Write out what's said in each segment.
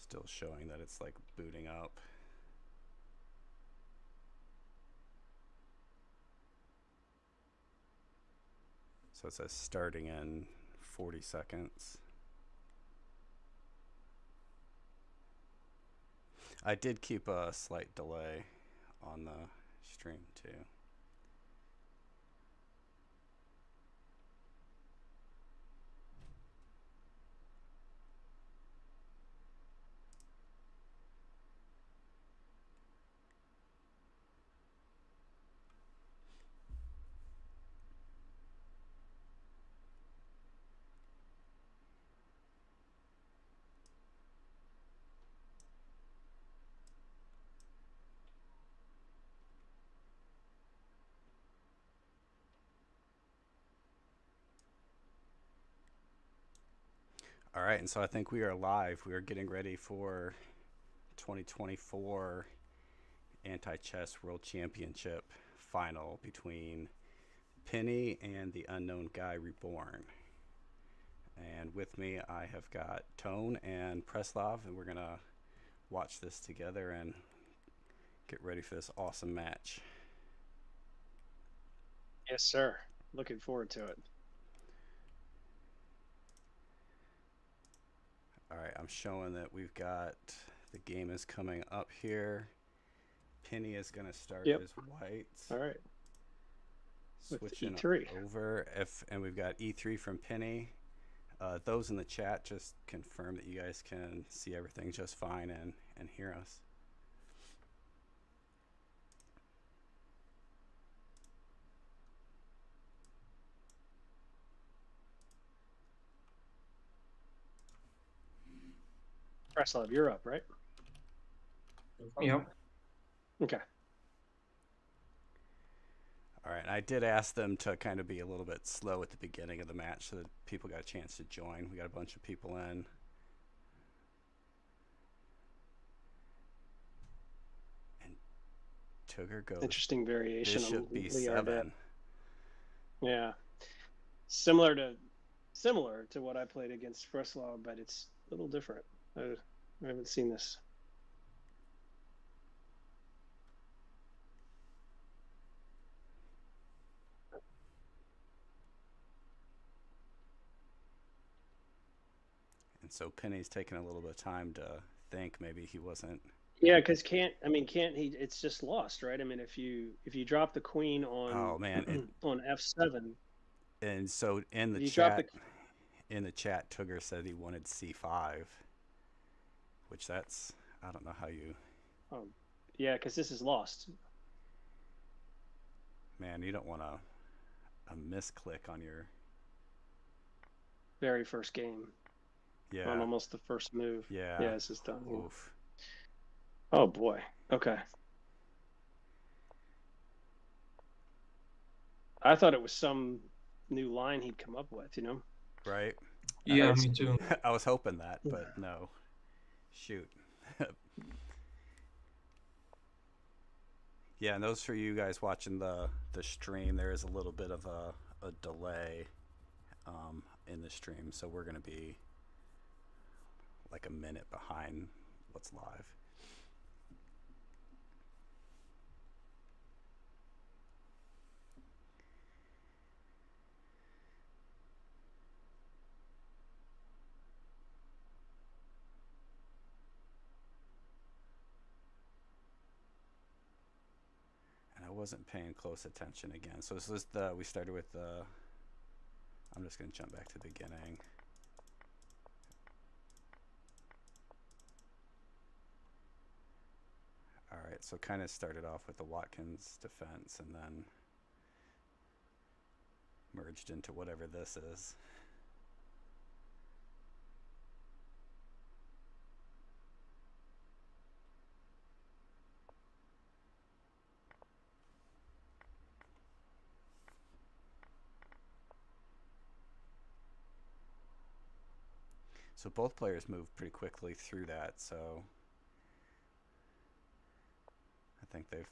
Still showing that it's like booting up. So it says starting in 40 seconds. I did keep a slight delay on the stream too. All right, and so I think we are live. We are getting ready for 2024 Antichess World Championship final between Pinni and the Unknown Guy Reborn. And with me, I have got Tone and Preslav, and we're gonna watch this together and get ready for this awesome match. Yes, sir. Looking forward to it. All right, I'm showing that we've got the game is coming up here. Pinni is going to start as white. All right. Switching E3 over, and we've got E3 from Pinni. Those in the chat, just confirm that you guys can see everything just fine and hear us. Preslav, you're up, right? Yep. Okay. All right, I did ask them to kind of be a little bit slow at the beginning of the match so that people got a chance to join. We got a bunch of people in. And TUGR goes Interesting variation Bishop on B7. Yeah. Similar to what I played against Preslav, but it's a little different. I haven't seen this. And so Pinni's taking a little bit of time to think. Maybe he wasn't. Yeah, because can't he? It's just lost, right? I mean, if you drop the queen on on F7. And so in the chat, TUGR said he wanted C5, which that's, I don't know how you. Yeah, because this is lost. Man, you don't want a misclick on your very first game. Yeah. On almost the first move. Yeah. Yeah, this is done. Oof. Oh boy. Okay. I thought it was some new line he'd come up with, you know? Right. Yeah, me too. I was hoping that, but no. Shoot. Yeah, and those for you guys watching the stream, there is a little bit of a delay in the stream, so we're going to be like a minute behind what's live. And I wasn't paying close attention again. So this is we started with I'm just going to jump back to the beginning. All right, so kind of started off with the Watkins defense and then merged into whatever this is. So both players moved pretty quickly through that, so I think they've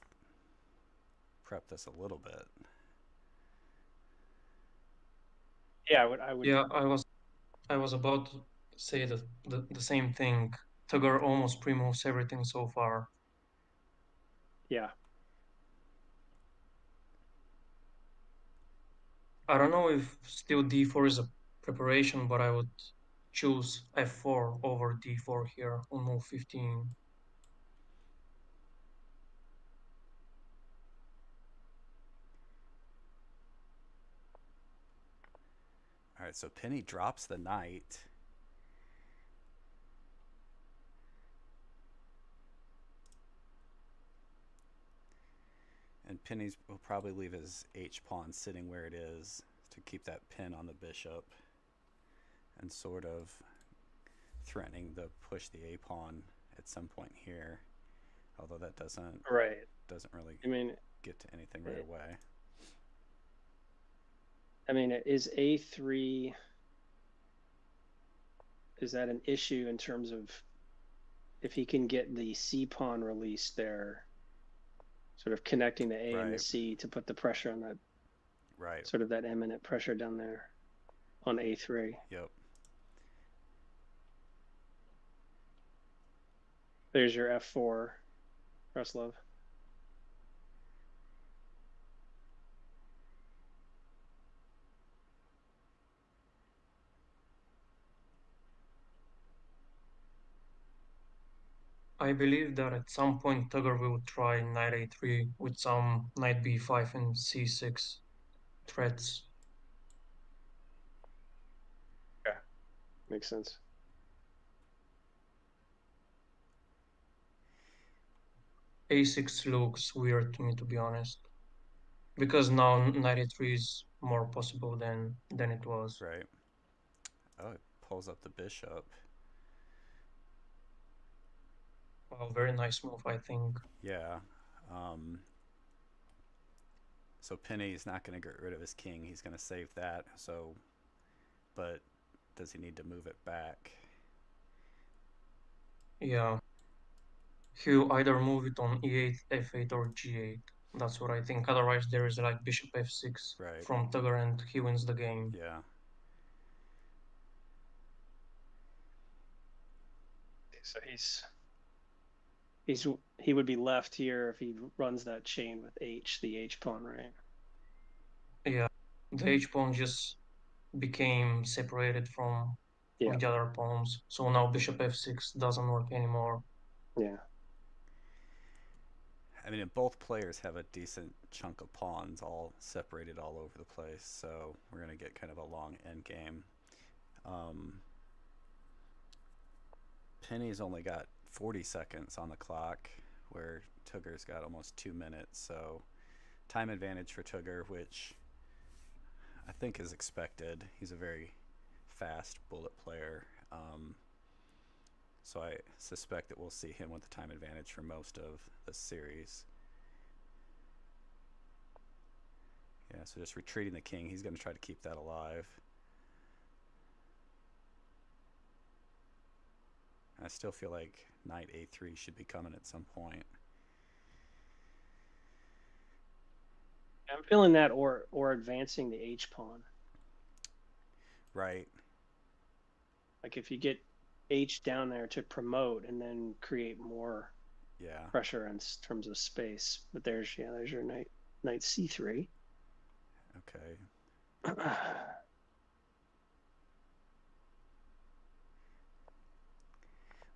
prepped this a little bit. Yeah, I would. Yeah, I was about to say the same thing. TUGR almost pre-moves everything so far. Yeah. I don't know if still d4 is a preparation, but I would choose f4 over d4 here on move 15. All right, so Pinni drops the knight. And Pinni will probably leave his h-pawn sitting where it is to keep that pin on the bishop and sort of threatening to push the a-pawn at some point here, although that doesn't really get to anything right away. I mean, is a3, is that an issue in terms of if he can get the c-pawn released there, sort of connecting the a and the c to put the pressure on that, sort of that eminent pressure down there on a3. Yep. There's your f4, Breslov. I believe that at some point TUGR will try knight a3 with some knight b5 and c6 threats. Yeah, makes sense. a6 looks weird to me, to be honest, because now knight a3 is more possible than it was. Right. Oh, it pulls up the bishop. Wow, very nice move, I think. Yeah. So Pinni is not going to get rid of his king. He's going to save that. So, but does he need to move it back? Yeah. He'll either move it on e8, f8, or g8. That's what I think. Otherwise, there is like bishop f6 from TUGR and he wins the game. Yeah. So he would be left here if he runs that chain with h, the h pawn, right? Yeah, the h pawn just became separated from the other pawns, so now bishop f6 doesn't work anymore. Yeah. I mean, both players have a decent chunk of pawns all separated all over the place, so we're going to get kind of a long end game. Pinni's only got 40 seconds on the clock, where TUGR's got almost 2 minutes, so time advantage for TUGR, which I think is expected. He's a very fast bullet player, so I suspect that we'll see him with the time advantage for most of the series. Yeah, so just retreating the king, he's going to try to keep that alive. I still feel like knight a3 should be coming at some point. I'm feeling that, or advancing the h pawn. Right. Like if you get h down there to promote and then create more pressure in terms of space. But there's your knight c3. Okay.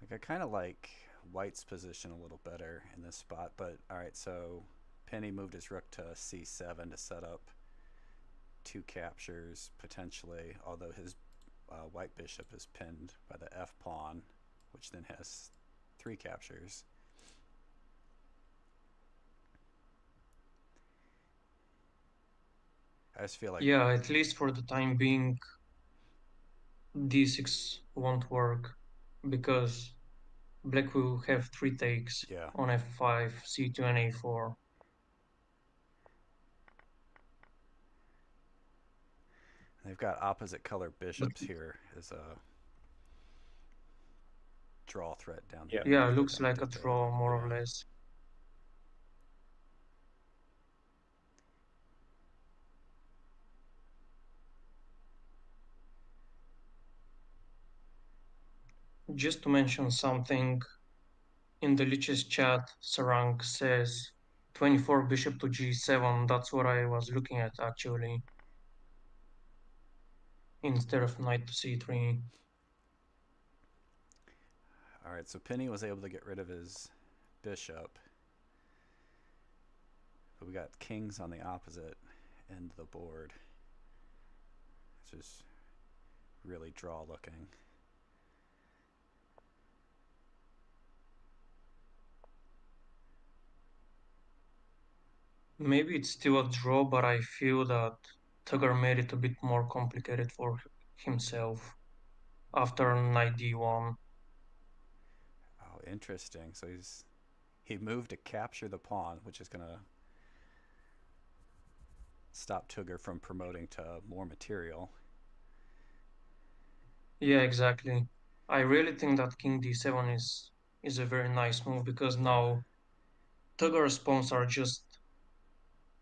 Like I kind of like White's position a little better in this spot, but all right, so Pinni moved his rook to c7 to set up 2 captures potentially, although his white bishop is pinned by the f pawn, which then has 3 captures. I just feel like at least for the time being, d6 won't work because black will have 3 takes on f5, c2, and a4. They've got opposite color bishops here as a draw threat down here. Yeah, it looks like a draw, more or less. just to mention something, in the Lichess chat, Sarang says 24 bishop to g7. That's what I was looking at actually, instead of knight to c3. All right, so Pinni was able to get rid of his bishop, but we got kings on the opposite end of the board. It's just really draw looking. Maybe it's still a draw, but I feel that TUGR made it a bit more complicated for himself after knight d1. Oh, interesting. So he moved to capture the pawn, which is gonna stop TUGR from promoting to more material. Yeah, exactly. I really think that king d7 is a very nice move, because now TUGR's pawns are just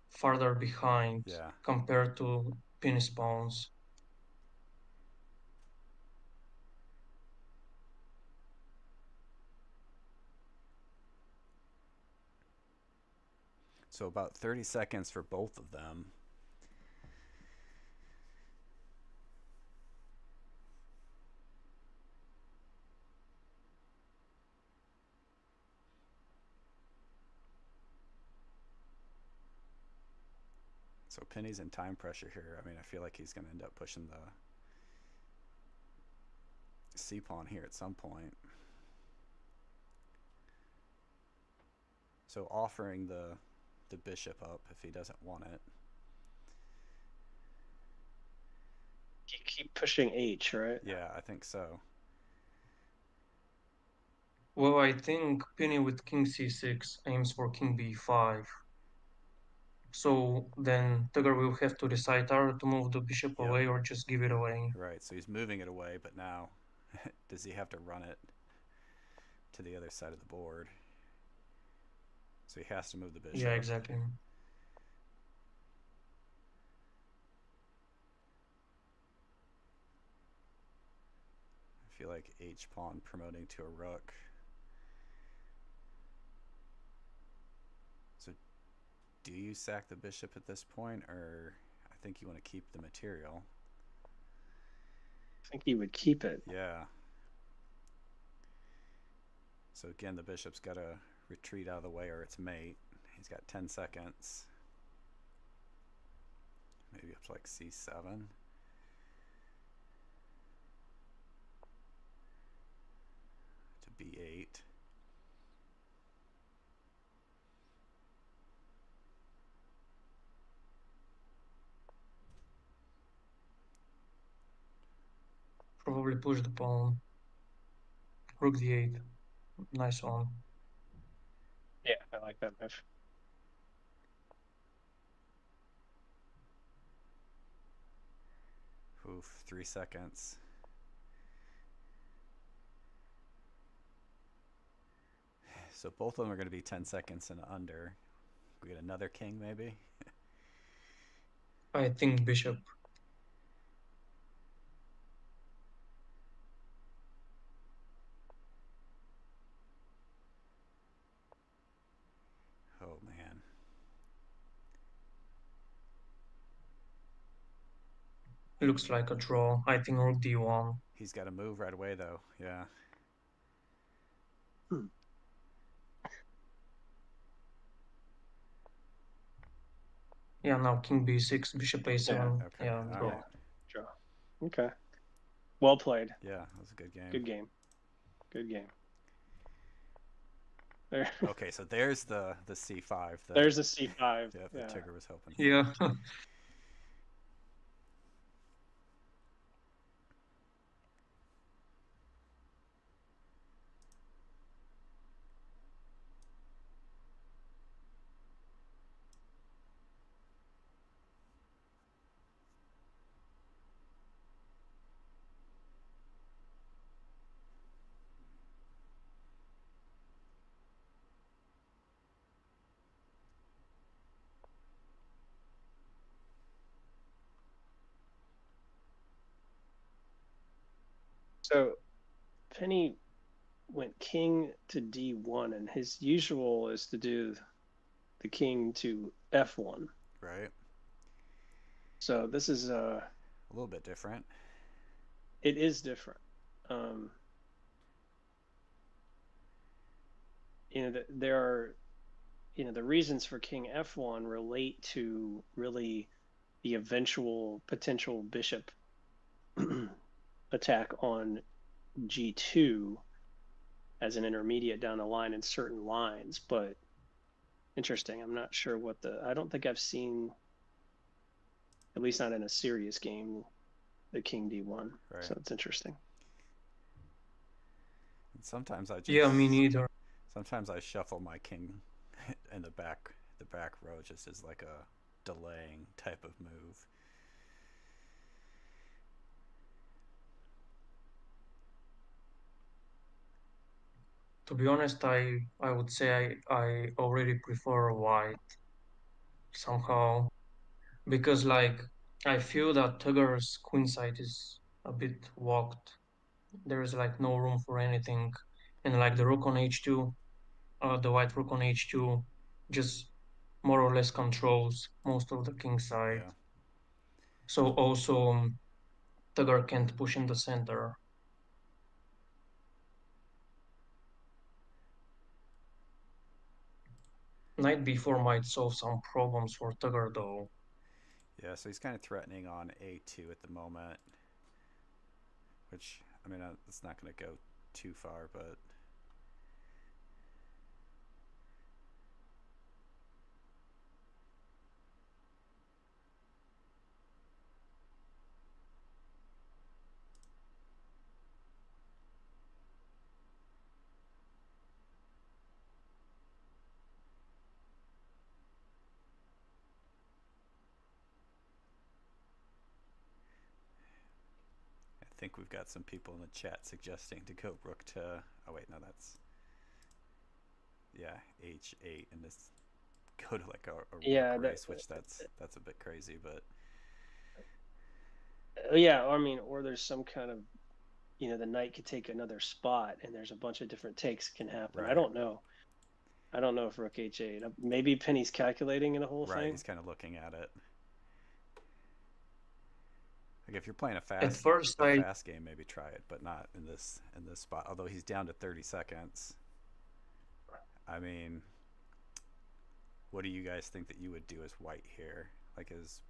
farther behind compared to Pinni's pawns. So about 30 seconds for both of them. So Pinni's in time pressure here. I mean, I feel like he's going to end up pushing the c-pawn here at some point. So offering the bishop up if he doesn't want it. You keep pushing h, right? Yeah, I think so. Well, I think Pinni with king c6 aims for king b5. So then TUGR will have to decide either to move the bishop away or just give it away. Right, so he's moving it away, but now does he have to run it to the other side of the board? So he has to move the bishop. Yeah, exactly. I feel like h-pawn promoting to a rook. So do you sack the bishop at this point, or I think you want to keep the material? I think he would keep it. Yeah. So again, the bishop's got to retreat out of the way or its mate. He's got 10 seconds. Maybe up to like c7. To b8. Probably push the pawn. Rook d8. Nice one. Yeah, I like that move. Oof, 3 seconds. So both of them are going to be 10 seconds and under. We get another king, maybe? I think bishop. Oh, man. Looks like a draw. I think rook d1. He's got to move right away, though. Yeah. Yeah, now king b6, bishop a7. Yeah, okay. Yeah, draw. Right. Draw. Okay. Well played. Yeah, that was a good game. Good game. Good game. There. Okay, so there's the c5. There's a c5. Yeah, the TUGR was hoping for. Yeah. So Pinni went king to d1, and his usual is to do the king to f1. Right. So this is a little bit different. It is different. There are, the reasons for king f1 relate to really the eventual potential bishop attack on g2 as an intermediate down the line in certain lines. But interesting. I'm not sure I don't think I've seen, at least not in a serious game, the king d1. Right. So it's interesting. And sometimes I just... Yeah, me neither. Sometimes I shuffle my king in the back row just as like a delaying type of move. To be honest, I would say I already prefer white somehow, because like I feel that TUGR's queenside is a bit walked. There is like no room for anything, and like the rook on h2, the white rook on h2, just more or less controls most of the king side. Yeah. So also TUGR can't push in the center. Knight b4 might solve some problems for TUGR though. Yeah, so he's kind of threatening on a2 at the moment, which, I mean, it's not going to go too far, but... I think we've got some people in the chat suggesting to go rook to... Oh, wait, no, that's... Yeah, h8, and this go to like a rook race, which that's a bit crazy, but... Yeah, I mean, or there's some kind of, the knight could take another spot, and there's a bunch of different takes can happen. Right. I don't know if rook h8. Maybe Pinni's calculating in the whole thing. Right, he's kind of looking at it. Like if you're playing a fast game, maybe try it, but not in this spot. Although he's down to 30 seconds. I mean, what do you guys think that you would do as white here? Like as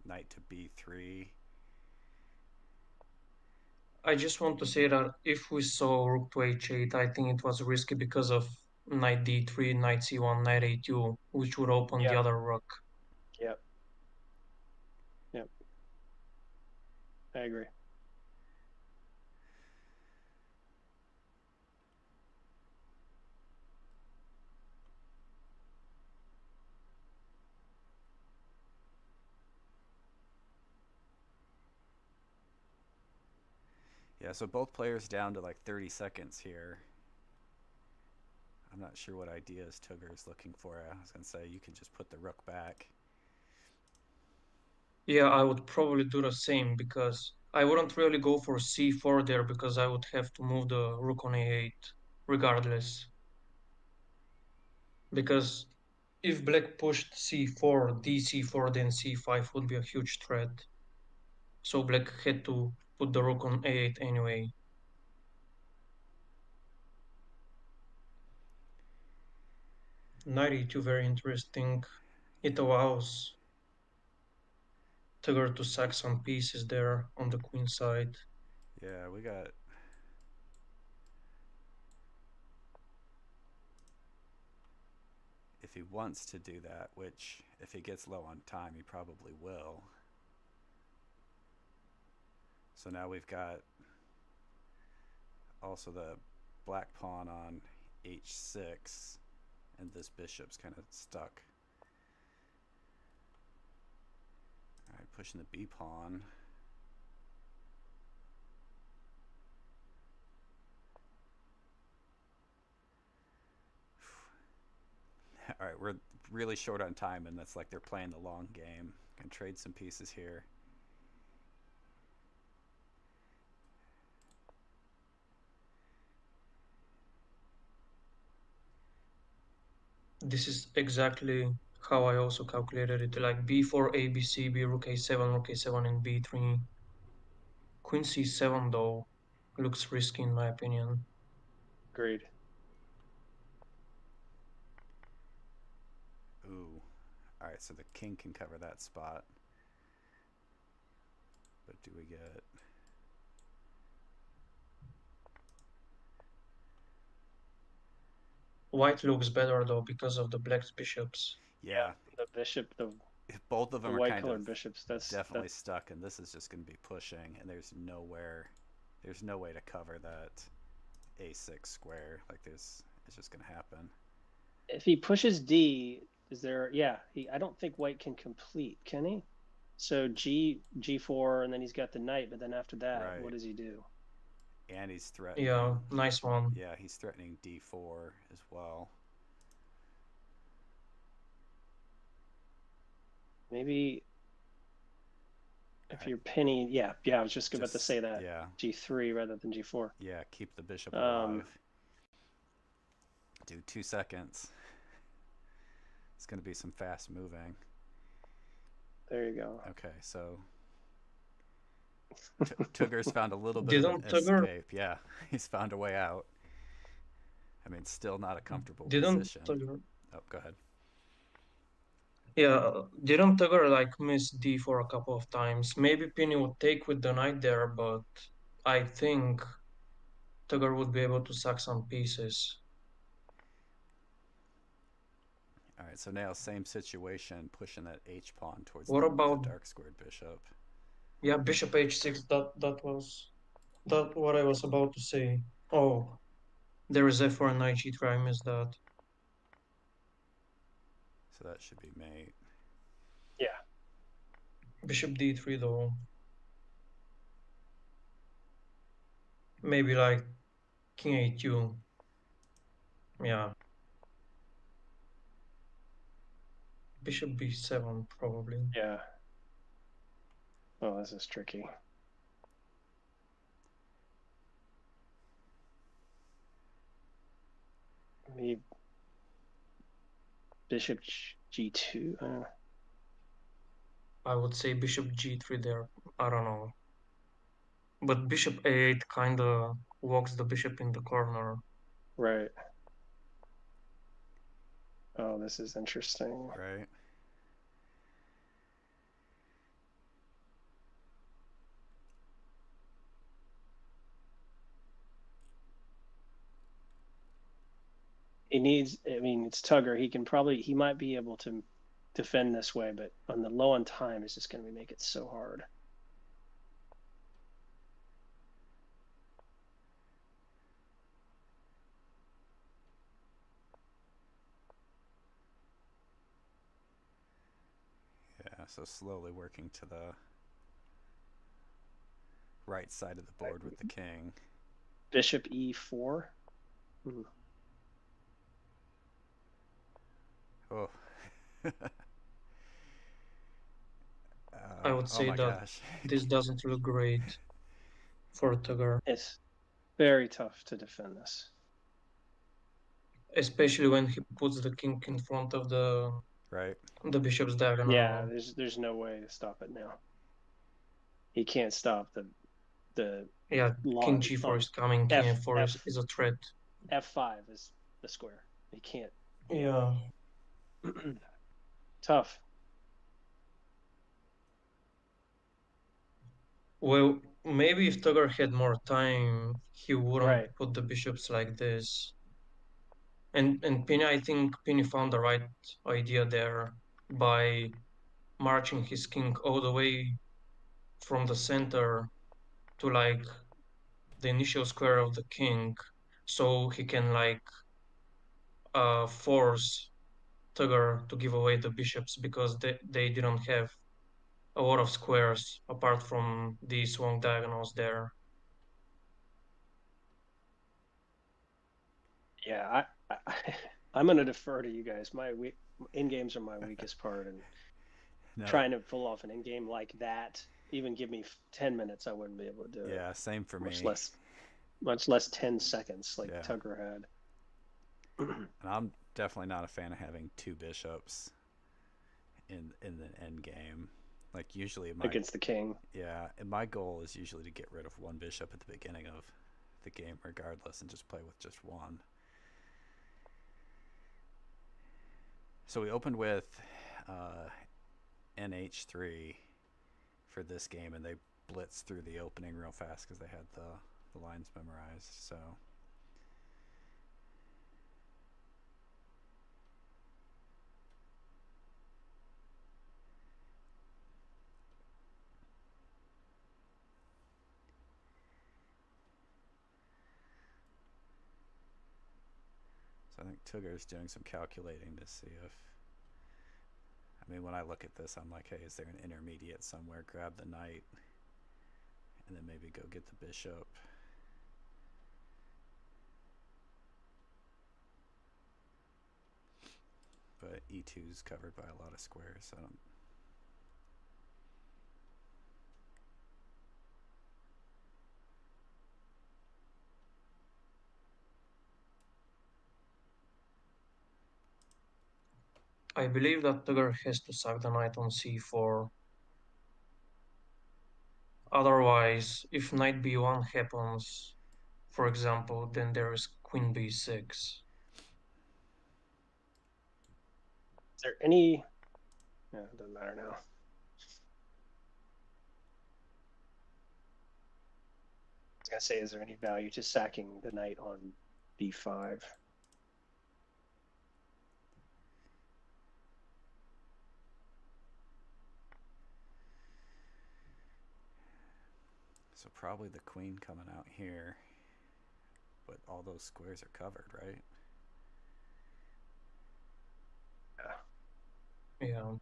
knight to b3? I just want to say that if we saw rook to h8, I think it was risky because of knight d3, knight c1, knight a2, which would open the other rook. Yep. I agree. Yeah, so both players down to like 30 seconds here. I'm not sure what ideas TUGR is looking for. I was going to say you can just put the rook back. Yeah, I would probably do the same because I wouldn't really go for c4 there because I would have to move the rook on a8 regardless. Because if black pushed c4, dc4, then c5 would be a huge threat. So black had to put the rook on a8 anyway. Knight e2, very interesting. It allows TUGR to sack some pieces there on the queen side. Yeah, we got... If he wants to do that, which if he gets low on time, he probably will. So now we've got also the black pawn on h6, and this bishop's kind of stuck. All right, pushing the b pawn. All right, we're really short on time, and that's like they're playing the long game. Can trade some pieces here. This is exactly how I also calculated it. Like b4, a, b, c, b, rook a7, and b3. Queen c7 though looks risky in my opinion. Agreed. Ooh. All right, so the king can cover that spot. But do we get... White looks better though because of the black bishops. Yeah. The bishop, both of them the are white kind colored of bishops. definitely stuck, and this is just going to be pushing, and there's no way to cover that a6 square. Like it's just going to happen. If he pushes D, is there? Yeah, I don't think white can complete, can he? So G4, and then he's got the knight, but then after that, right. What does he do? And he's threatening. Yeah, nice one. Yeah, he's threatening D4 as well. Maybe if you're Pinni, yeah, I was just about to say that. Yeah. G3 rather than G4. Yeah, keep the bishop alive. Do 2 seconds. It's going to be some fast moving. There you go. Okay, so TUGR's found a little bit of an escape. Yeah, he's found a way out. I mean, still not a comfortable position. Oh, go ahead. Yeah, didn't TUGR like miss D4 a couple of times? Maybe Pinni would take with the knight there, but I think TUGR would be able to sack some pieces. All right, so now same situation, pushing that H pawn towards the dark squared bishop. Yeah, bishop H6. That was what I was about to say. Oh, there is F4 and knight G3. I missed that. So that should be mate. Yeah. Bishop D3 though. Maybe like King A2. Yeah. Bishop B7 probably. Yeah. Oh, this is tricky. Maybe bishop G2. I would say bishop G3 there. I don't know. But bishop A8 kind of walks the bishop in the corner. Right. Oh, this is interesting. Right. He needs, I mean, it's TUGR. He might be able to defend this way, but on the low on time, it's just going to make it so hard. Yeah, so slowly working to the right side of the board with the king. Bishop E4. Ooh. Oh. I would say that this doesn't look great for TUGR. It's very tough to defend this. Especially when he puts the king in front of the bishop's diagonal. Yeah, there's no way to stop it now. He can't stop the king G4 is coming, king F4 is a threat. F5 is the square. He can't. Yeah. Tough. Well, maybe if TUGR had more time, he wouldn't put the bishops like this. And Pinni, I think Pinni found the right idea there by marching his king all the way from the center to like the initial square of the king, so he can like force TUGR to give away the bishops because they didn't have a lot of squares apart from these long diagonals there. Yeah, I'm going to defer to you guys. My in-games are my weakest part, and trying to pull off an in-game like that, even give me 10 minutes, I wouldn't be able to do it. Yeah, same for me. Much less 10 seconds like TUGR had. And I'm definitely not a fan of having two bishops in the end game. Like usually against the king. Yeah, and my goal is usually to get rid of one bishop at the beginning of the game regardless and just play with just one. So we opened with NH3 for this game, and they blitzed through the opening real fast because they had the lines memorized. So I think TUGR is doing some calculating to see if, I mean, when I look at this, I'm like, hey, is there an intermediate somewhere? Grab the knight, and then maybe go get the bishop. But E2 is covered by a lot of squares, so I don't. I believe that TUGR has to sack the knight on c4. Otherwise, if knight b1 happens, for example, then there is queen b6. Is there any... Yeah, it doesn't matter now. I was going to say, is there any value to sacking the knight on b5? So probably the queen coming out here, but all those squares are covered, right? Yeah.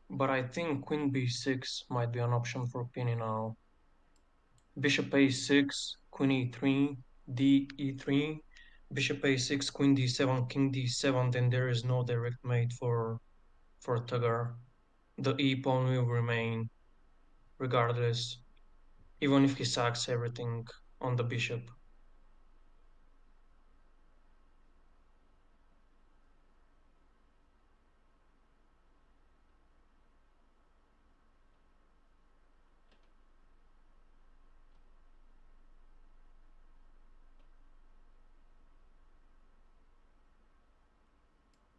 But I think queen b6 might be an option for Pinni now. Bishop a6, queen e3, d e3, bishop a6, queen d7, king d7, then there is no direct mate for TUGR. The e pawn will remain regardless, even if he sacks everything on the bishop.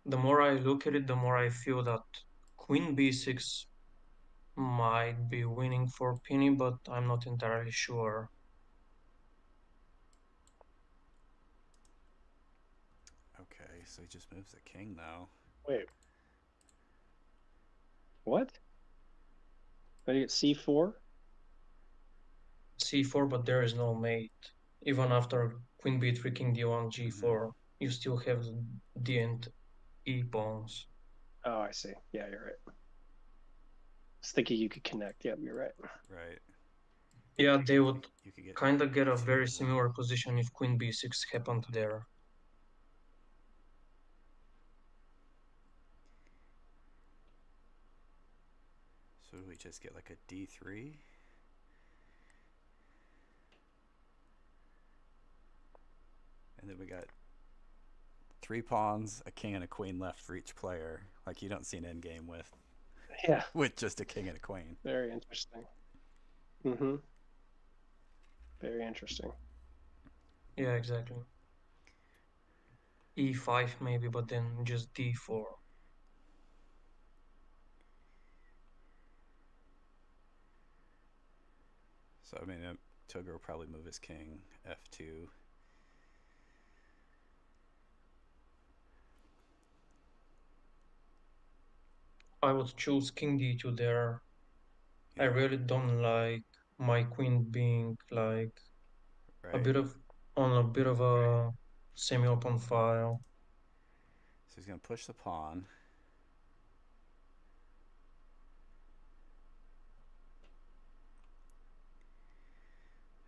The more I look at it, the more I feel that queen b6 might be winning for Pinni, but I'm not entirely sure. Okay, so he just moves the king now. Wait. What? Did I get c4? c4, but there is no mate. Even after queen b3, king d1, g4, you still have the d and e pawns. Oh, I see. Yeah, you're right. I was thinking you could connect. Yep, you're right. Right. Yeah, they would kind of get a very similar position if queen b6 happened there. So do we just get like a d3? And then we got 3 pawns, a king and a queen left for each player. Like you don't see an endgame with with just a king and a queen. Very interesting. Very interesting. Yeah, exactly. e5 maybe, but then just d4. So I mean, TUGR will probably move his king f2. I would choose king d2 there. Yeah. I really don't like my queen being like a bit of a semi-open file. So he's going to push the pawn.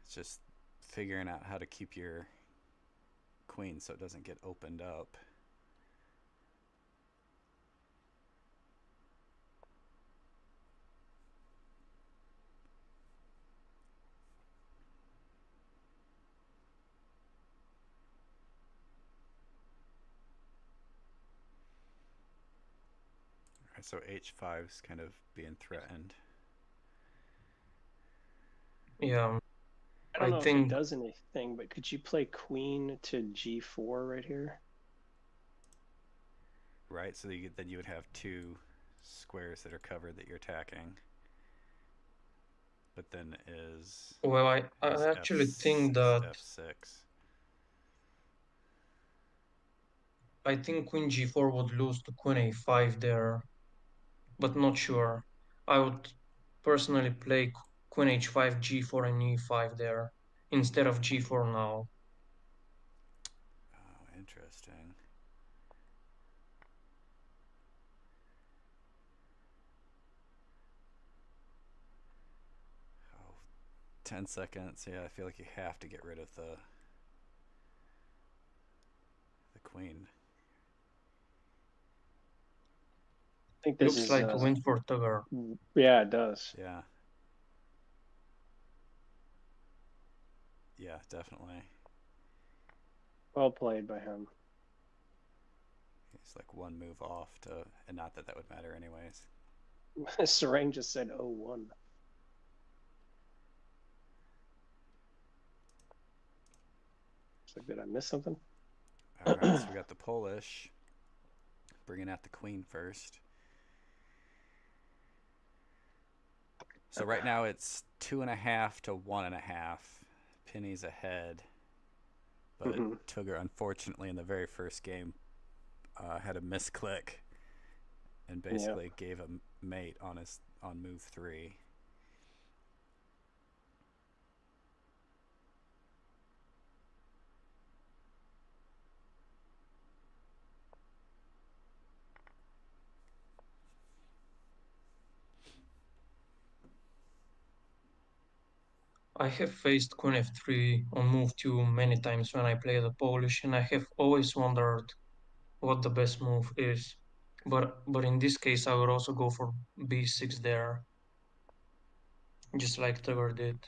It's just figuring out how to keep your queen so it doesn't get opened up. Right, so h5 is kind of being threatened. Yeah. I don't know if it does anything, but could you play queen to g4 right here? Right, so then you would have two squares that are covered that you're attacking. But then well, I actually think that f6. I think queen g4 would lose to queen a5 there, but not sure. I would personally play queen h5, g4, and e5 there instead of g4 now. Oh, interesting. Oh, 10 seconds. Yeah, I feel like you have to get rid of the queen. I think this looks like a win for TUGR. Yeah, it does. Yeah. Yeah, definitely. Well played by him. He's like one move off to, and not that would matter anyways. Sarang just said 0-1. So did I miss something? All right, so we got the Polish bringing out the queen first. So right now it's 2.5 to 1.5. Pinni's ahead, but TUGR unfortunately in the very first game had a misclick and basically gave a mate on move 3. I have faced queen f3 on move 2 many times when I play the Polish, and I have always wondered what the best move is. But in this case, I would also go for b6 there, just like TUGR did.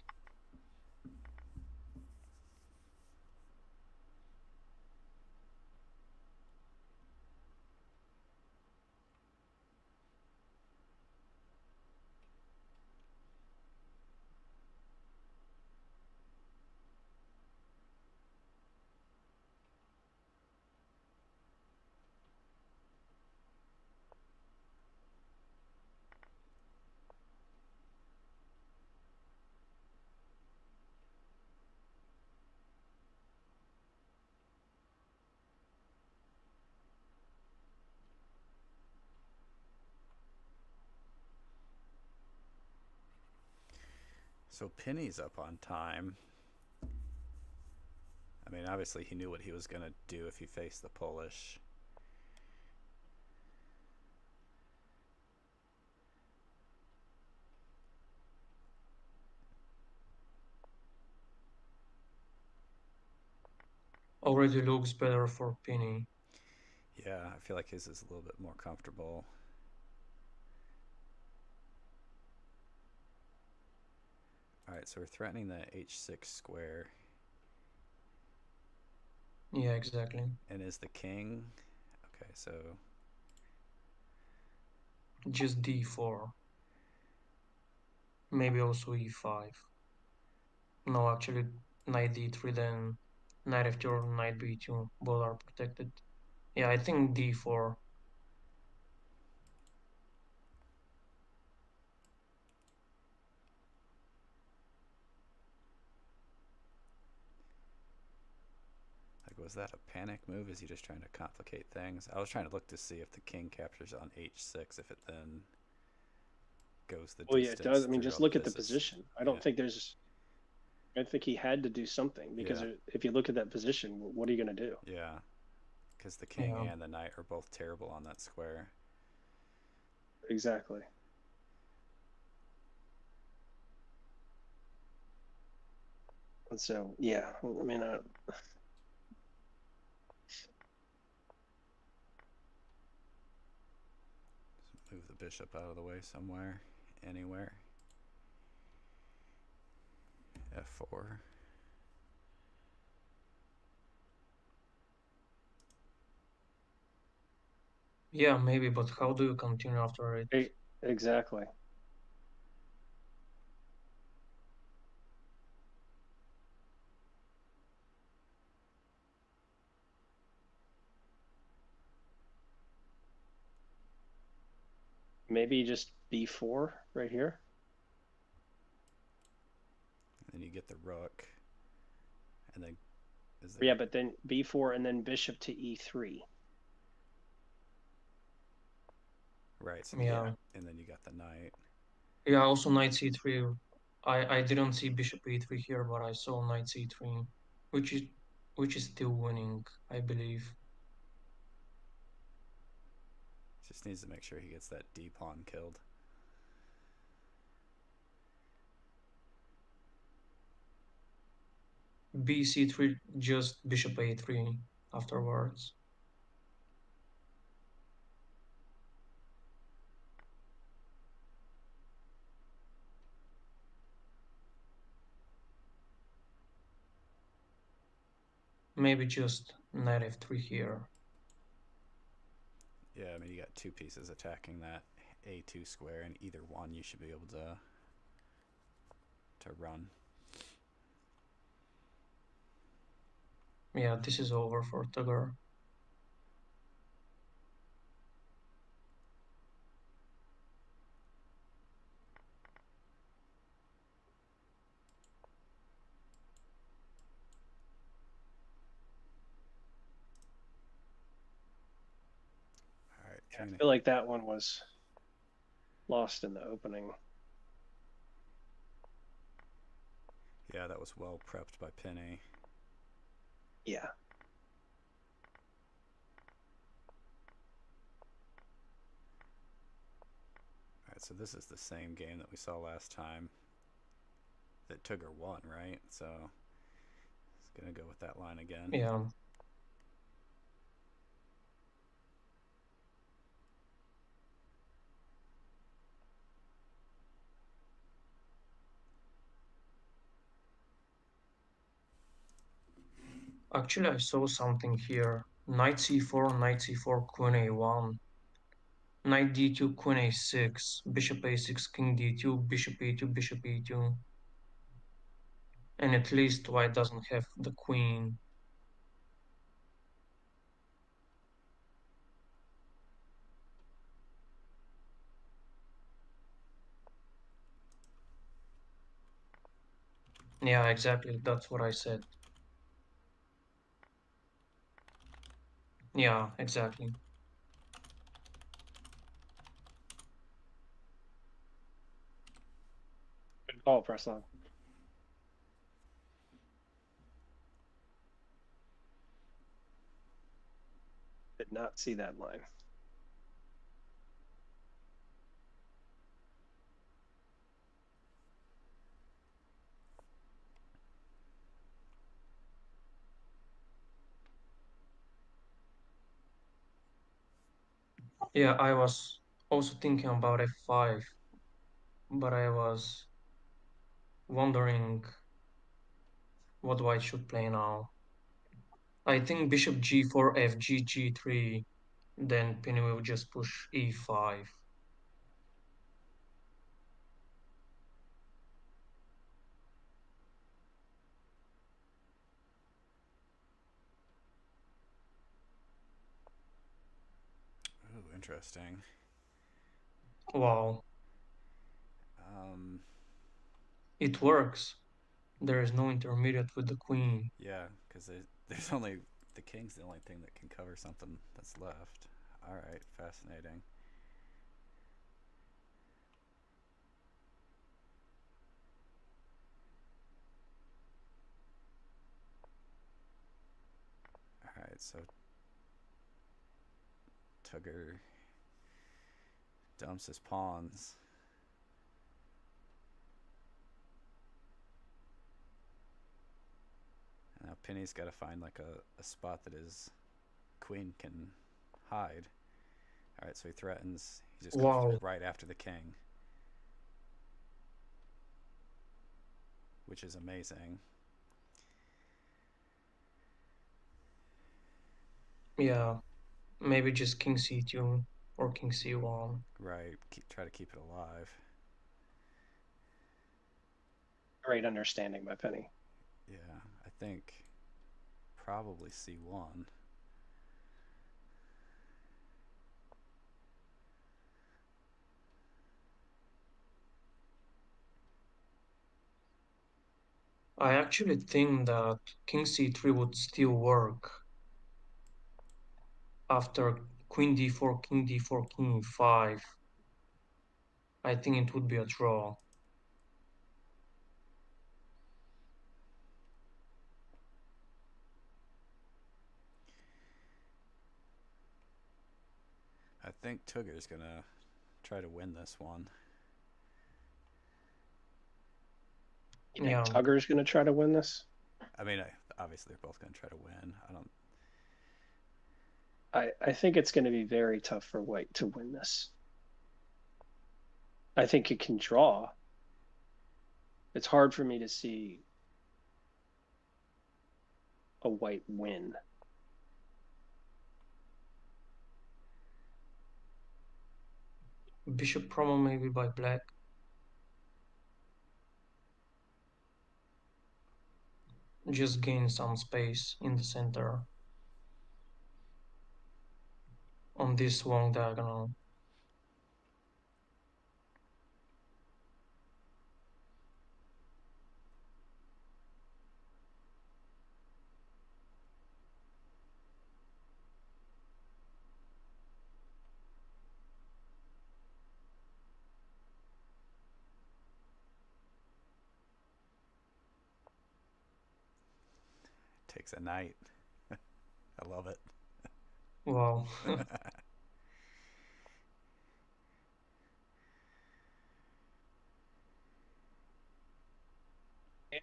So Pinni's up on time. I mean, obviously he knew what he was going to do if he faced the Polish. Already looks better for Pinni. Yeah, I feel like his is a little bit more comfortable. Alright, so we're threatening the h6 square. Yeah, exactly. And is the king? Okay, so just d4. Maybe also e5. No, actually, knight d3, then knight f2 or knight b2. Both are protected. Yeah, I think d4. was that a panic move? Is he just trying to complicate things? I was trying to look to see if the king captures on h6, if it then goes the distance. Oh yeah, it does. I mean, just look at the position. I don't think there's. I think he had to do something because if you look at that position, what are you going to do? Yeah, because the king and the knight are both terrible on that square. Exactly. And so, yeah, I mean, move the bishop out of the way somewhere, anywhere. f4. Yeah, maybe, but how do you continue after it? Exactly. Maybe just b4 right here. And then you get the rook. And then yeah, but then b4 and then bishop to e3. Right. So Yeah. And then you got the knight. Yeah, also knight c3. I didn't see bishop e3 here, but I saw knight c3, which is still winning, I believe. Just needs to make sure he gets that d pawn killed. bc3, just bishop a3 afterwards. Maybe just knight f3 here. Yeah, I mean, you got two pieces attacking that a2 square, and either one you should be able to run. Yeah, this is over for TUGR. All right. Yeah, I feel like that one was lost in the opening. Yeah, that was well prepped by Pinni. Yeah. All right, so this is the same game that we saw last time that TUGR won, right? So it's going to go with that line again. Yeah. Actually, I saw something here. Knight c4, knight c4, queen a1. Knight d2, queen a6, bishop a6, king d2, bishop e2, bishop e2. And at least white doesn't have the queen. Yeah, exactly. That's what I said. Yeah, exactly. Good call, Preslov. Did not see that line. Yeah, I was also thinking about f5, but I was wondering what white should play now. I think bishop g4, fg, g3, then Pinni will just push e5. Ooh, interesting. Wow. It works. There is no intermediate with the queen. Yeah, because there's only the king's the only thing that can cover something that's left. All right, fascinating. All right, so TUGR dumps his pawns. And now Pinni's got to find like a spot that his queen can hide. All right, so he threatens. He just goes right after the king, which is amazing. Yeah, maybe just king c2 or king c1. Right. Try to keep it alive. Great understanding by Pinni. Yeah, I think probably c1. I actually think that king c3 would still work after queen d4, king d4, king e5. I think it would be a draw. I think TUGR's going to try to win this one. You think TUGR's going to try to win this? I mean, obviously they're both going to try to win. I think it's going to be very tough for White to win this. I think it can draw. It's hard for me to see a White win. Bishop problem maybe by Black. Just gain some space in the center on this long diagonal. Takes a knight. I love it. Wow. You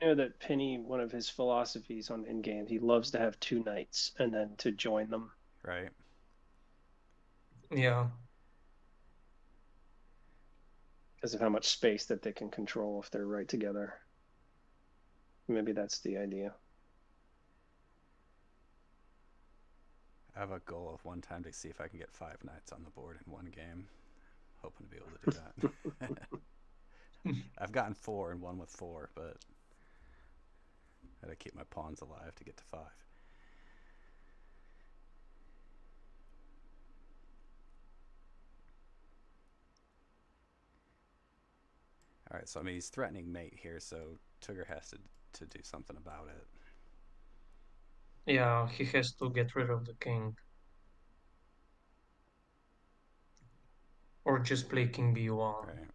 know that Pinni, one of his philosophies on in-game, he loves to have two knights and then to join them. Right. Yeah. Because of how much space that they can control if they're right together. Maybe that's the idea. I have a goal of one time to see if I can get 5 knights on the board in one game. Hoping to be able to do that. I've gotten 4 and 1 with 4, but I gotta keep my pawns alive to get to 5. Alright, so I mean he's threatening mate here, so TUGR has to do something about it. Yeah, he has to get rid of the king. Or just play king b1. Right.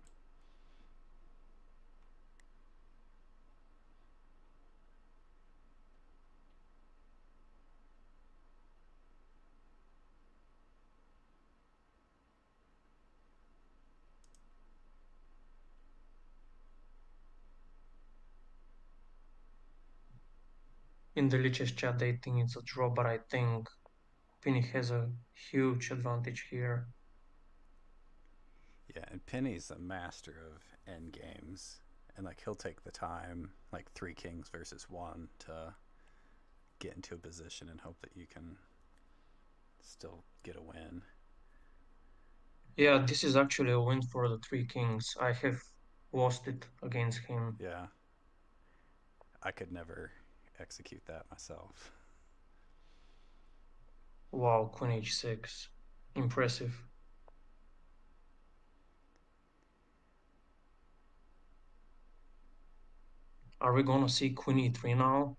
In the Lichess chat, they think it's a draw, but I think Pinni has a huge advantage here. Yeah, and Pinni's a master of endgames. And like he'll take the time, like 3 kings versus 1, to get into a position and hope that you can still get a win. Yeah, this is actually a win for the 3 kings. I have lost it against him. Yeah. I could never execute that myself. Wow, queen h6. Impressive. Are we gonna see queen e3 now?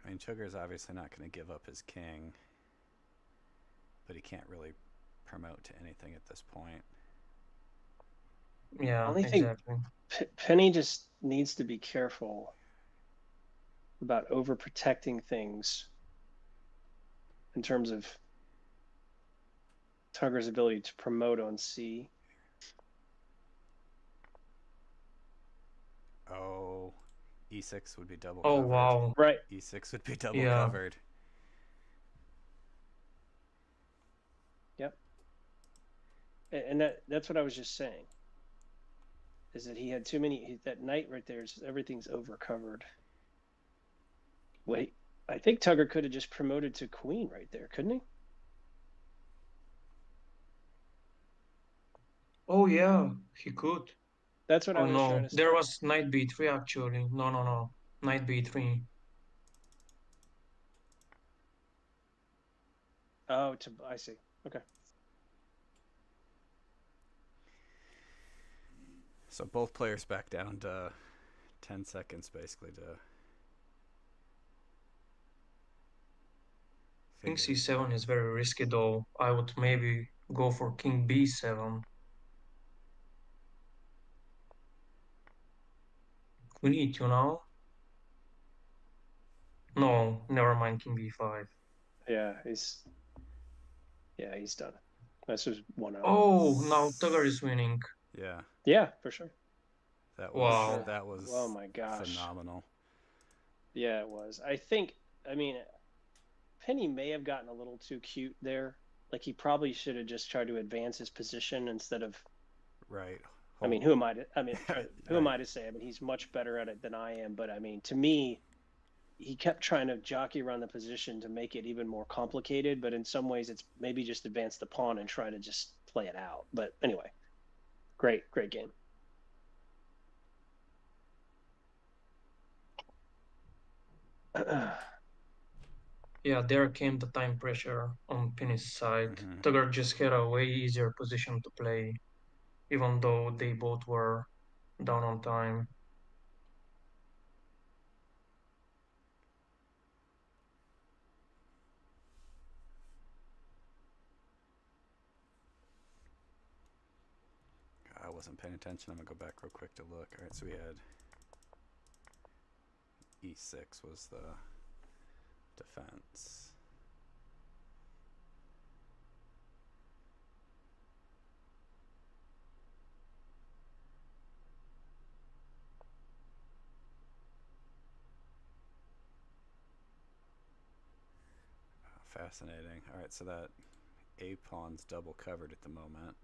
I mean, TUGR's obviously not going to give up his king, but he can't really promote to anything at this point. Yeah, I exactly. think Pinni just needs to be careful about overprotecting things in terms of TUGR's ability to promote on C. Oh, E6 would be double Oh, covered. wow. Right. E6 would be double covered. Yep. And that's what I was just saying. Is that he had too many, that knight right there, everything's over covered. Wait, I think TUGR could have just promoted to queen right there, couldn't he? Oh yeah, he could. That's what I was trying to say. There was knight b3 actually. No. Knight b3. Oh, I see. Okay. So both players back down to 10 seconds basically to... King c7 is very risky though. I would maybe go for king b7. Queen e2 now? No, never mind, king b5. Yeah, he's done. That's just 1-0. Oh, now TUGR is winning. Yeah. Yeah, for sure. That was wow. That was oh my gosh, phenomenal. Yeah, it was. I mean, Pinni may have gotten a little too cute there. Like he probably should have just tried to advance his position instead of. Right. I mean, who am I to? Who am I to say? I mean, he's much better at it than I am. But I mean, to me, he kept trying to jockey around the position to make it even more complicated. But in some ways, it's maybe just advance the pawn and try to just play it out. But anyway, great game. Yeah, there came the time pressure on Pinni's side. TUGR just had a way easier position to play, even though they both were down on time. I wasn't paying attention. I'm going to go back real quick to look. All right, so we had E6 was the defense. Fascinating. All right, so that A pawn's double covered at the moment.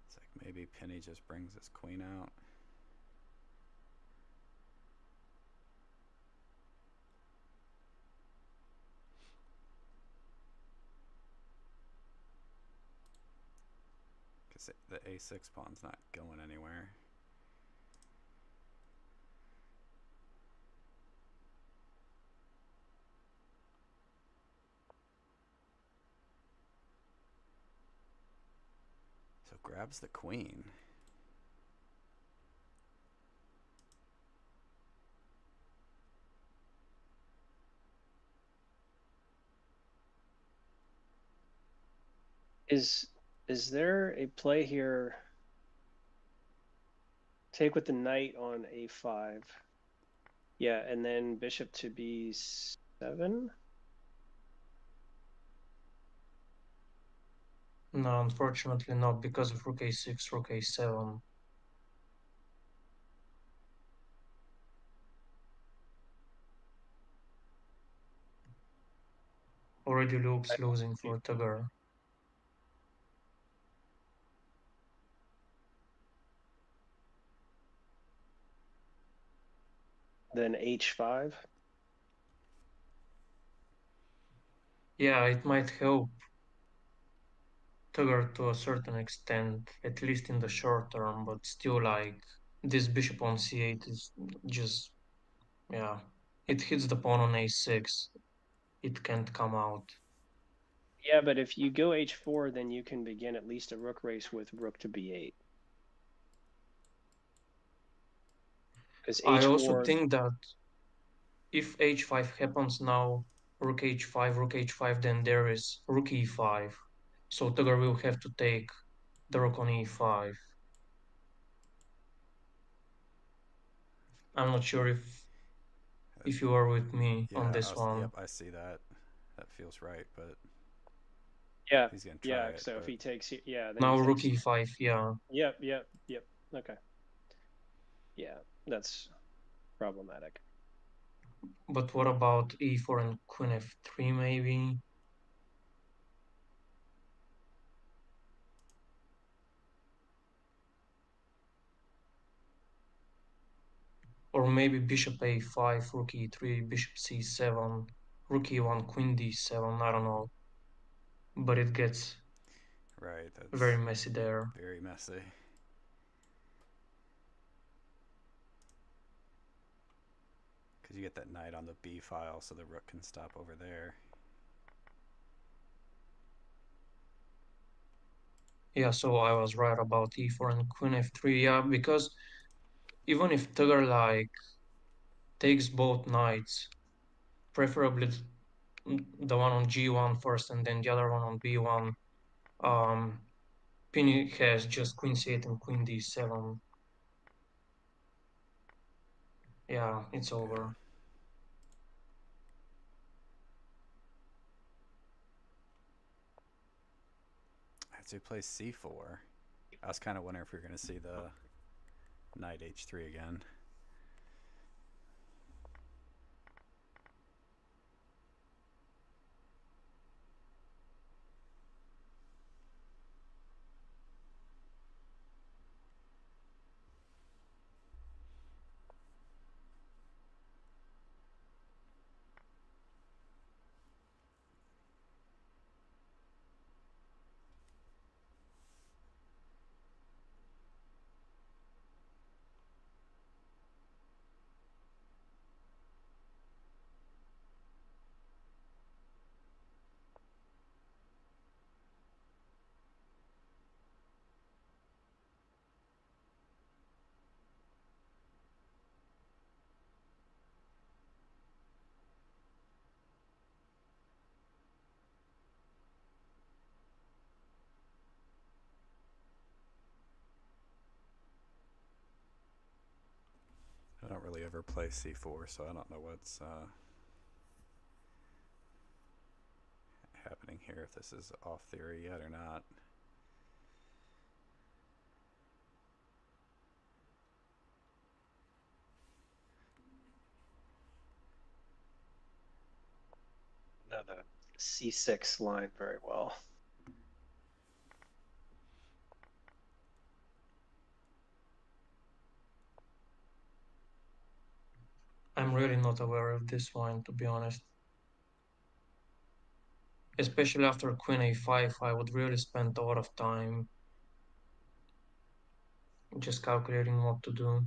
It's like maybe Pinni just brings his queen out. The A6 pawn's not going anywhere. So grabs the queen. Is there a play here? Take with the knight on a5. Yeah, and then bishop to b7. No, unfortunately not, because of rook a6, rook a7. Already looks losing for TUGR. Then h5. Yeah, it might help TUGR to a certain extent, at least in the short term, but still, like, this bishop on c8 is just, yeah, it hits the pawn on a6. It can't come out. Yeah, but if you go h4, then you can begin at least a rook race with rook to b8. I also think that if h5 happens now, rook h5, then there is rook e5. So TUGR will have to take the rook on e5. I'm not sure if you are with me on this one. Yep, I see that. That feels right, but yeah, he's gonna try it. So if he takes, then now rook e5, yeah. Yep. Okay. Yeah, that's problematic. But what about e4 and queen f3 maybe? Or maybe bishop a5, rook e3, bishop c7, rook e1, queen d7, I don't know. But it gets that's very messy there. Very messy. Because you get that knight on the b file, so the rook can stop over there. Yeah, so I was right about e4 and queen f3, yeah, because even if TUGR like takes both knights, preferably the one on g1 first and then the other one on b1, Pinni has just queen c8 and queen d7. Yeah, it's over. So he plays c4. I was kind of wondering if we were going to see the knight h3 again. I don't really ever play c4, so I don't know what's happening here, if this is off theory yet or not. No, the c6 line very well. I'm really not aware of this one, to be honest. Especially after queen a5, I would really spend a lot of time just calculating what to do.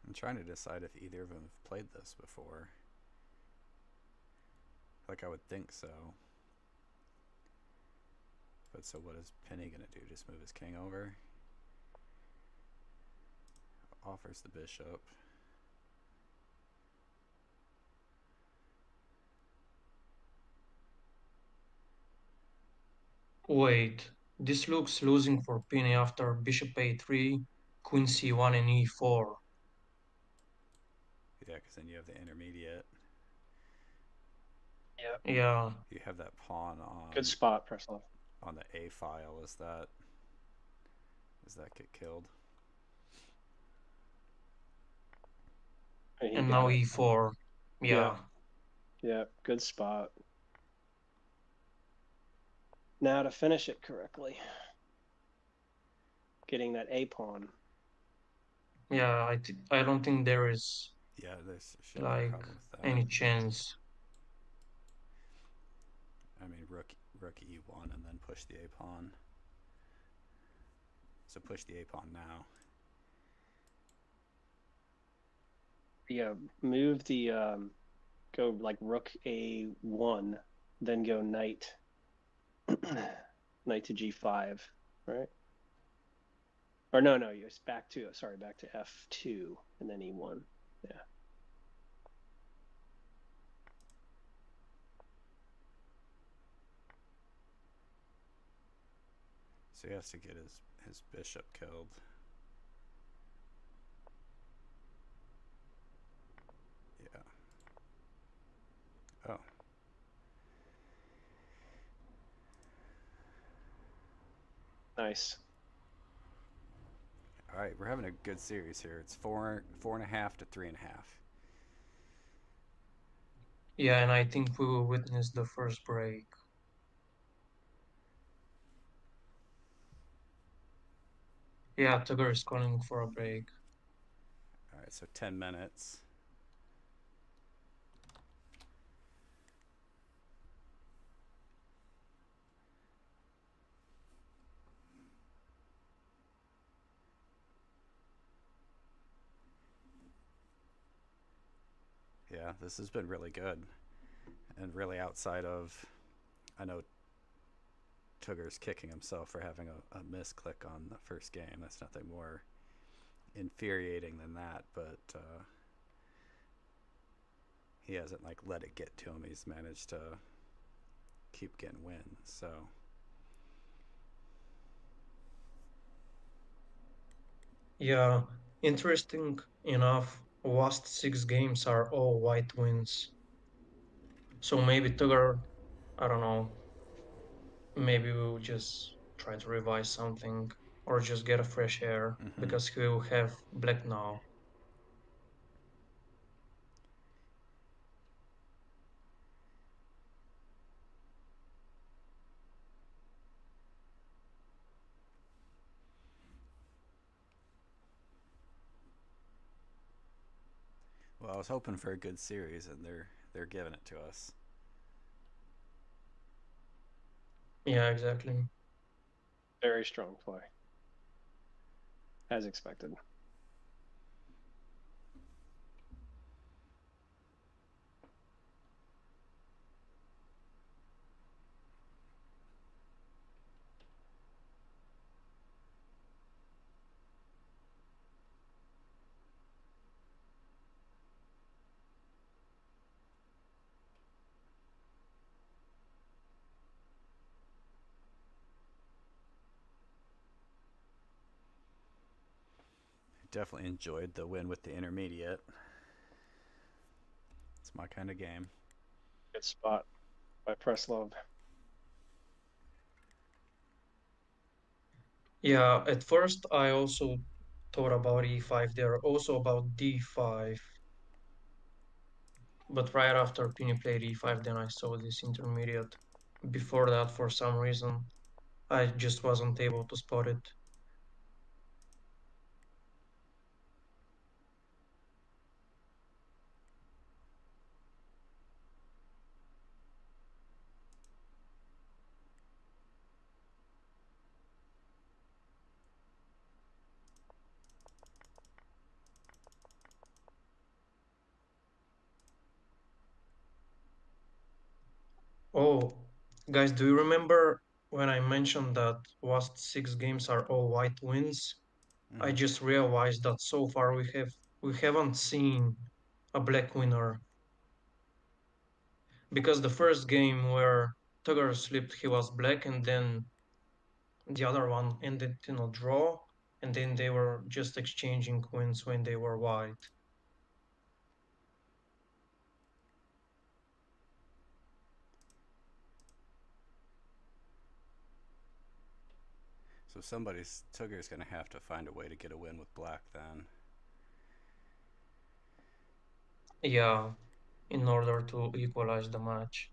I'm trying to decide if either of them have played this before. Like, I would think so. But so what is Pinni going to do? Just move his king over? Offers the bishop. Wait, this looks losing for Pinni after bishop a3, queen c1 and e4. Yeah, because then you have the intermediate. Yeah. You have that pawn on... Good spot, Preslov. On the a file, does that get killed? And now e4. Yeah. Yeah, good spot. Now to finish it correctly. Getting that a pawn. Yeah, I don't think there is there's like any chance. rook e1 and then push the a pawn. So push the a pawn now. Yeah, move the go like rook a1, then go knight knight to g5, right? Or no, it's back to f2 and then e1. Yeah. So he has to get his bishop killed. Yeah. Oh. Nice. All right, we're having a good series here. It's 4.5 to 3.5. Yeah, and I think we will witness the first break. Yeah, TUGR is calling for a break. All right, so 10 minutes. Yeah, this has been really good. And really outside of, I know TUGR's kicking himself for having a misclick on the first game. That's nothing more infuriating than that, but he hasn't like let it get to him. He's managed to keep getting wins. So yeah, interesting enough, last 6 games are all white wins. So maybe TUGR, I don't know, maybe we'll just try to revise something or just get a fresh air because he will have black now. well, I was hoping for a good series, and they're giving it to us. Yeah, exactly. Very strong play, as expected. Definitely enjoyed the win with the intermediate. It's my kind of game. Good spot by Preslov. Yeah, at first I also thought about e5 there, also about d5. But right after Pinni played e5, then I saw this intermediate. Before that, for some reason, I just wasn't able to spot it. Oh, guys, do you remember when I mentioned that last 6 games are all white wins? I just realized that so far we haven't seen a black winner. Because the first game where TUGR slipped, he was black, and then the other one ended in a draw, and then they were just exchanging wins when they were white. So TUGR's going to have to find a way to get a win with black then. Yeah, in order to equalize the match.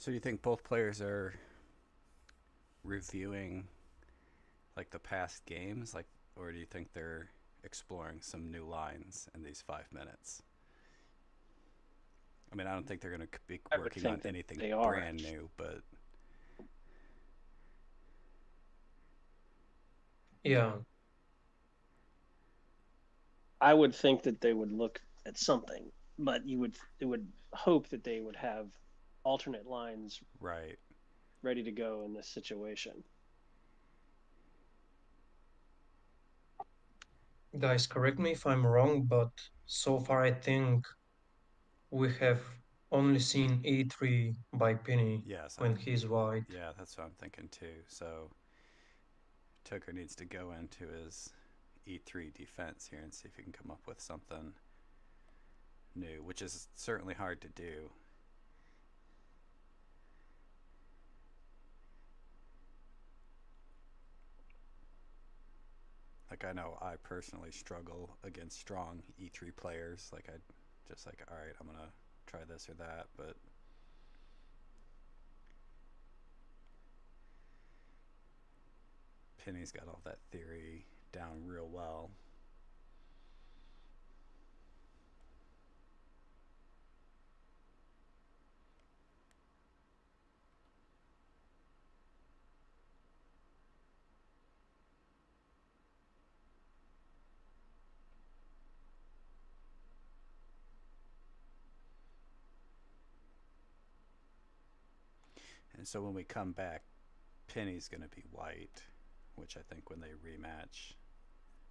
So you think both players are reviewing like the past games, like, or do you think they're exploring some new lines in these 5 minutes? I mean, I don't think they're going to be working on anything brand new, but yeah, I would think that they would look at something, but it would hope that they would have alternate lines right ready to go in this situation. guys, correct me if I'm wrong, but so far I think we have only seen e3 by Pinni when he's white. Yeah, that's what I'm thinking too. So TUGR needs to go into his e3 defense here and see if he can come up with something new, which is certainly hard to do. Like, I know I personally struggle against strong e3 players. Like, I just like, all right, I'm gonna try this or that, but Pinni's got all that theory down real well. And so when we come back, Pinni's going to be white, which I think when they rematch,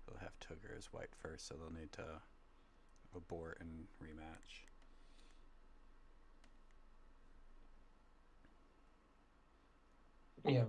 they'll have TUGR as white first, so they'll need to abort and rematch. Yeah.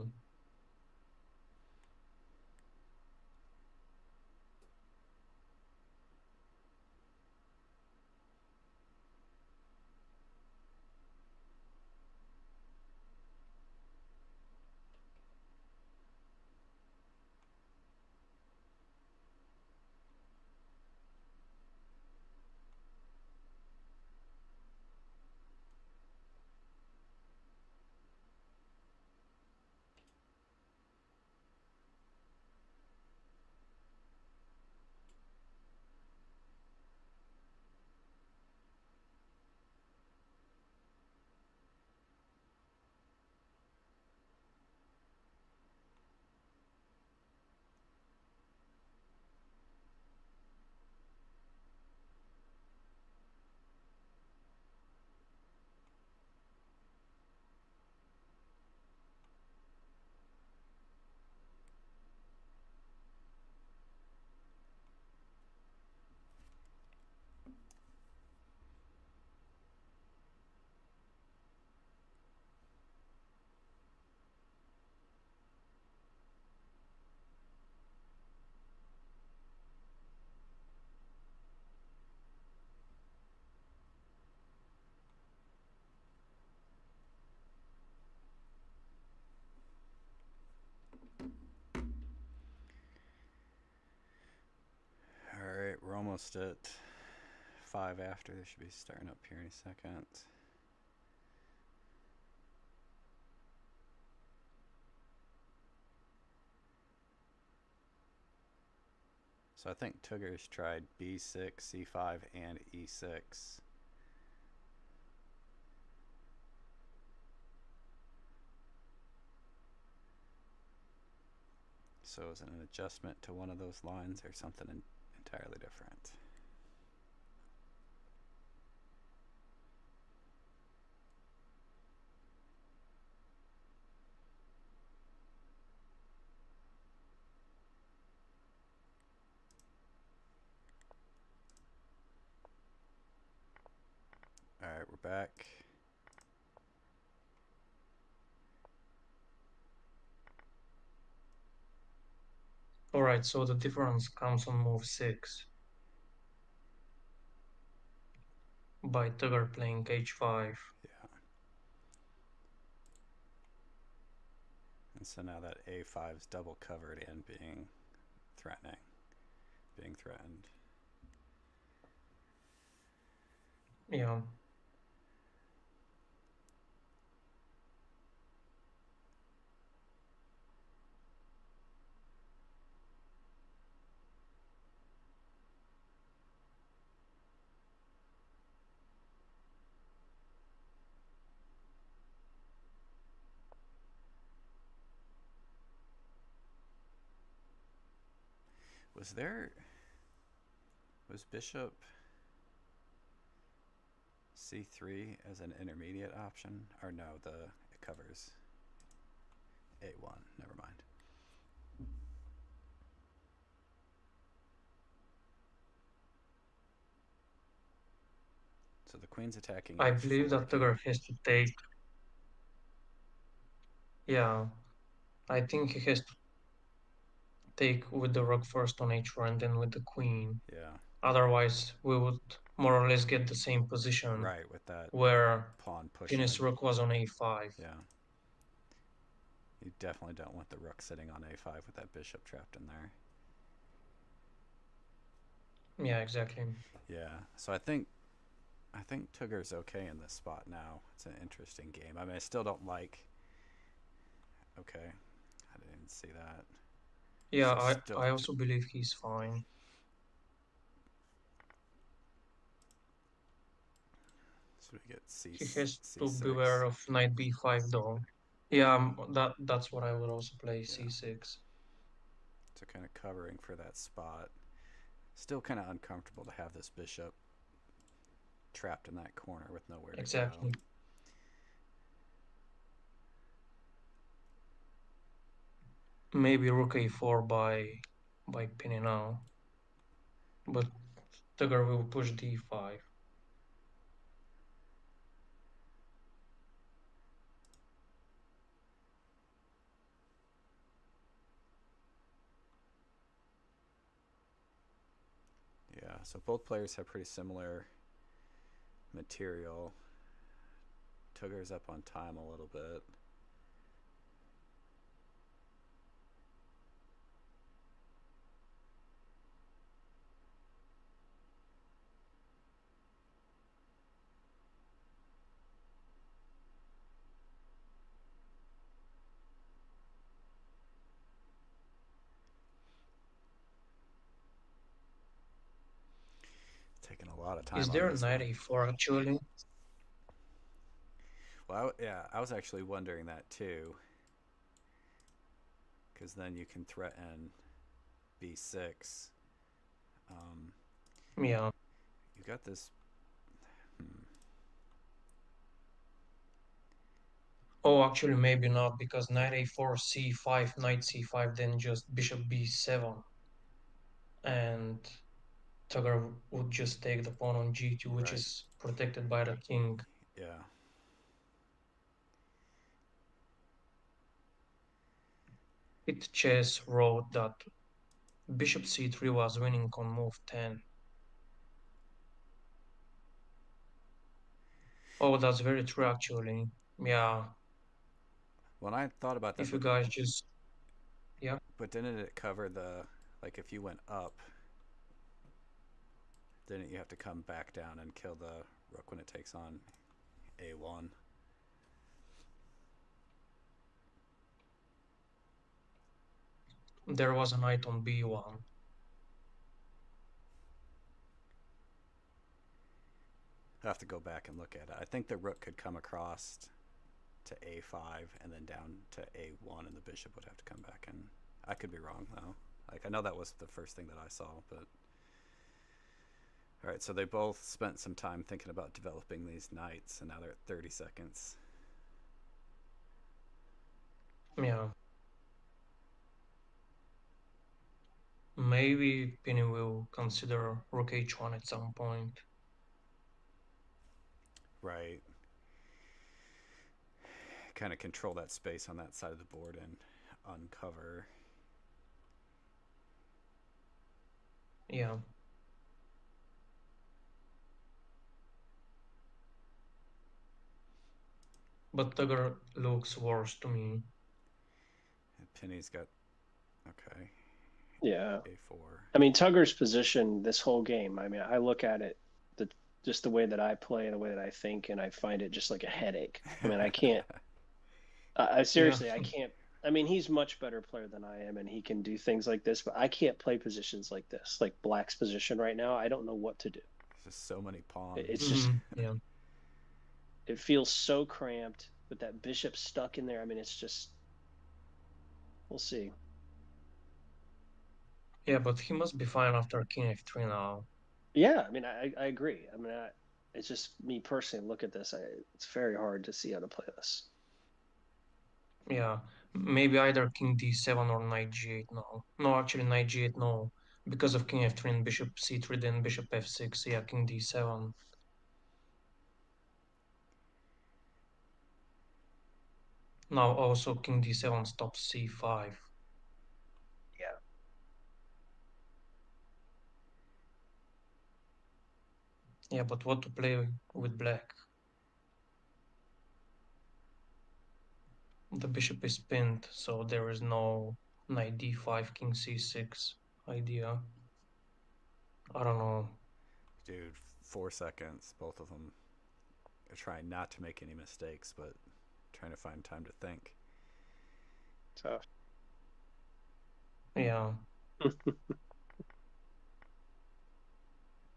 Alright, we're almost at 5 after. They should be starting up here in a second. So I think TUGR's tried b6, c5, and e6. So is it an adjustment to one of those lines or something entirely different? Alright, we're back. Alright, so the difference comes on move 6 by TUGR playing h5. Yeah. And so now that a5 is double covered and being threatened. Yeah. was bishop c3 as an intermediate option? Or no, it covers a1. Never mind. So the queen's attacking. I believe that TUGR has to take. Yeah, I think he has to take with the rook first on h4 and then with the queen. Yeah. Otherwise, we would more or less get the same position. Right, with that where pawn pushing. Pinni's rook was on a5. Yeah. You definitely don't want the rook sitting on a5 with that bishop trapped in there. Yeah, exactly. Yeah. So I think TUGR's okay in this spot now. It's an interesting game. I mean, I still don't like. Okay, I didn't see that. Yeah, so I also believe he's fine. So we get C6. He has to beware of knight b5 though. Yeah, that's what I would also play, c6. So kind of covering for that spot. Still kind of uncomfortable to have this bishop trapped in that corner with nowhere to go. Maybe rook a4 by Pinni now. But TUGR will push d5. Yeah, so both players have pretty similar material. TUGR's up on time a little bit. Taking a lot of time. Is there a knight a4 actually? Well, yeah, I was actually wondering that too. Because then you can threaten b6. Yeah. You got this. Oh, actually, maybe not, because knight a4, c5, knight c5, then just bishop b7. And TUGR would just take the pawn on g2, which is protected by the king. Yeah. Chess wrote that bishop c3 was winning on move 10. Oh, that's very true, actually. Yeah. When I thought about that, if you guys just, yeah. But didn't it cover the, like, if you went up, didn't you have to come back down and kill the rook when it takes on a1? There was a knight on b1. I have to go back and look at it. I think the rook could come across to a5 and then down to a1, and the bishop would have to come back in. I could be wrong though. Like, I know that was the first thing that I saw, but all right. So they both spent some time thinking about developing these knights, and now they're at 30 seconds. Yeah. Maybe Pinni will consider rook h1 at some point. Right. Kind of control that space on that side of the board and uncover. Yeah. But TUGR looks worse to me. And Pinni's got, okay. Yeah. a4. I mean, TUGR's position this whole game, I mean, I look at it, just the way that I play, the way that I think, and I find it just like a headache. I mean, I can't, I seriously, I can't. I mean, he's much better player than I am, and he can do things like this, but I can't play positions like this, like Black's position right now. I don't know what to do. There's just so many pawns. It's just, it feels so cramped with that bishop stuck in there. I mean, it's just, we'll see. Yeah, but he must be fine after king f3 now. Yeah, I mean, I agree. I mean, it's just me personally look at this. It's very hard to see how to play this. Yeah, maybe either king d7 or knight g8 now. No, actually knight g8 no, because of king f3 and bishop c3, then bishop f6. Yeah, king d7. Now also king d7 stops c5. Yeah. Yeah, but what to play with black? The bishop is pinned, so there is no knight d5, king c6 idea. I don't know. Dude, 4 seconds, both of them. They're trying not to make any mistakes, but trying to find time to think. Tough. Yeah.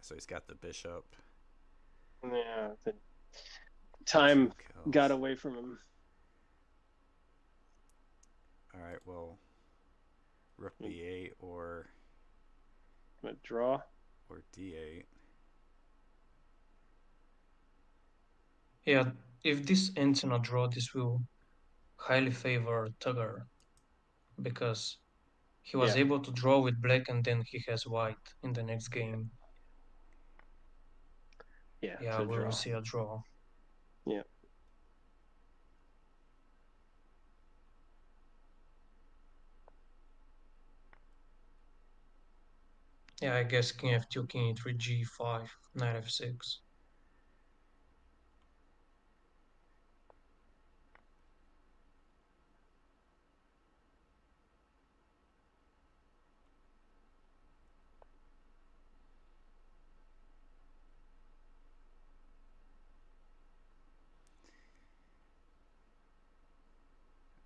So he's got the bishop. Yeah, the time got away from him. All right, well, rook b8 or draw or d8. Yeah, if this ends in a draw, this will highly favor TUGR because he was able to draw with black and then he has white in the next game. Yeah, we will see a draw. Yeah. Yeah, I guess king f2, king e3, g5, knight f6.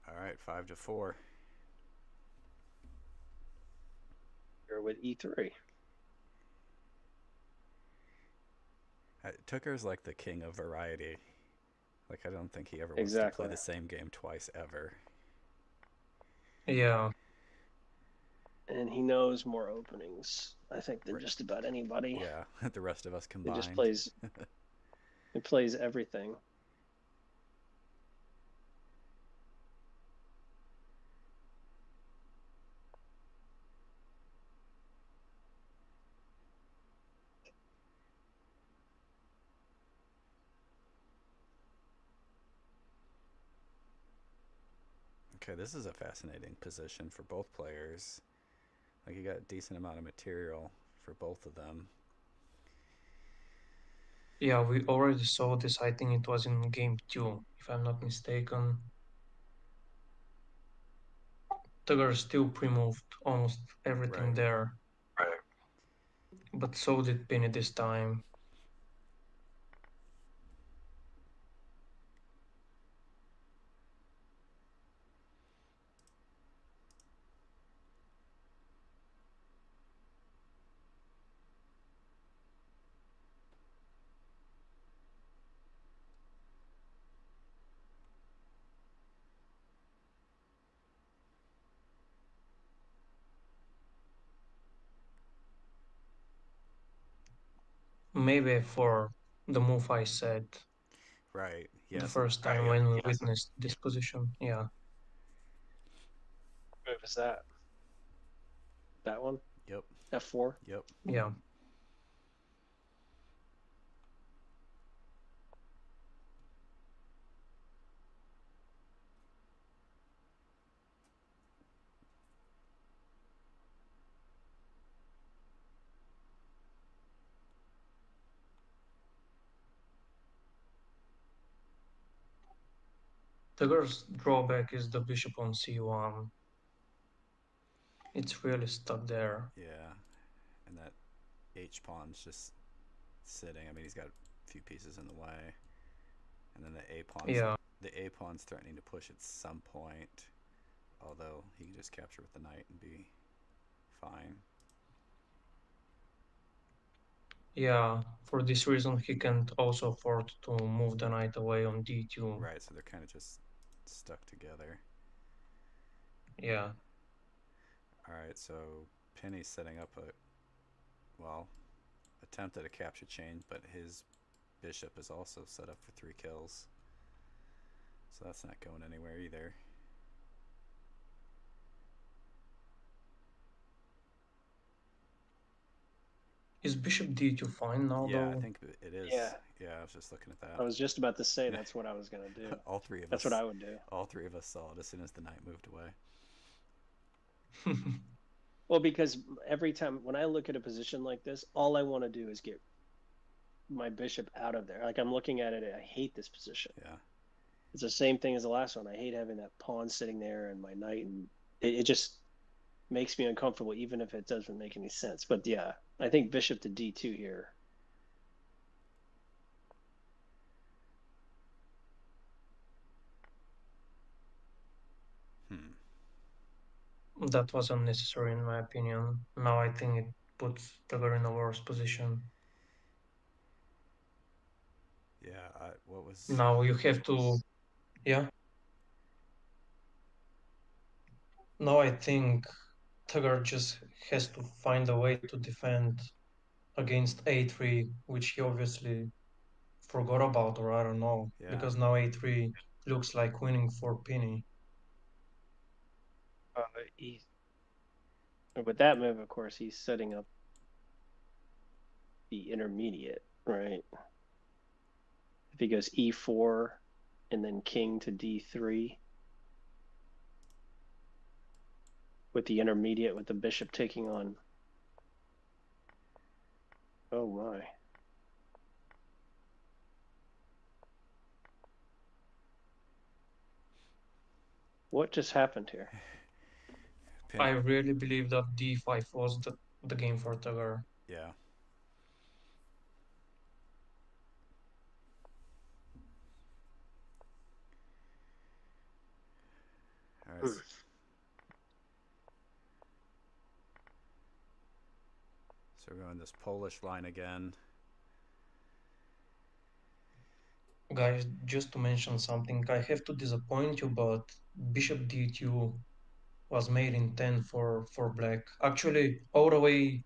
All right, 5-4. You're with e3. TUGR's like the king of variety. Like, I don't think he ever wants to play the same game twice ever. Yeah. And he knows more openings, I think, than just about anybody. Yeah, the rest of us combined. He just plays. It plays everything. Okay, this is a fascinating position for both players. Like, you got a decent amount of material for both of them. Yeah, we already saw this. I think it was in game 2, if I'm not mistaken. TUGR still pre-moved almost everything there. Right. But so did Pinni this time. Maybe for the move I said. Right. Yes. The first time when we witnessed this position. Yeah. What move is that? That one? Yep. F4? Yep. Yeah. TUGR's drawback is the bishop on c1. It's really stuck there. Yeah, and that h-pawn's just sitting. I mean, he's got a few pieces in the way. And then the a-pawn's threatening to push at some point. Although he can just capture with the knight and be fine. Yeah, for this reason he can't also afford to move the knight away on d2. Right, so they're kind of just stuck together. Yeah. All right, so Pinni's setting up attempted a capture chain, but his bishop is also set up for 3 kills. So that's not going anywhere either. Is bishop d2 fine now, though? Yeah, I think it is. Yeah, I was just looking at that. I was just about to say that's what I was going to do. All three of us. That's what I would do. All 3 of us saw it as soon as the knight moved away. Well, because every time when I look at a position like this, all I want to do is get my bishop out of there. Like, I'm looking at it, I hate this position. Yeah. It's the same thing as the last one. I hate having that pawn sitting there and my knight, and it just makes me uncomfortable, even if it doesn't make any sense. But yeah, I think bishop to d2 here. That was unnecessary in my opinion. Now I think it puts TUGR in a worse position. Yeah, what was... Now you have to... Yeah? Now I think TUGR just has to find a way to defend against a3, which he obviously forgot about, or I don't know. Yeah. Because now a3 looks like winning for Pinni. With that move, of course, he's setting up the intermediate, right? If he goes e4 and then king to d3 with the intermediate, with the bishop taking on. Oh my. What just happened here? I really believe that d5 was the game for TUGR. Yeah. All right. So we're going this Polish line again. Guys, just to mention something, I have to disappoint you, but bishop d2 was made in 10 for black. Actually, all the way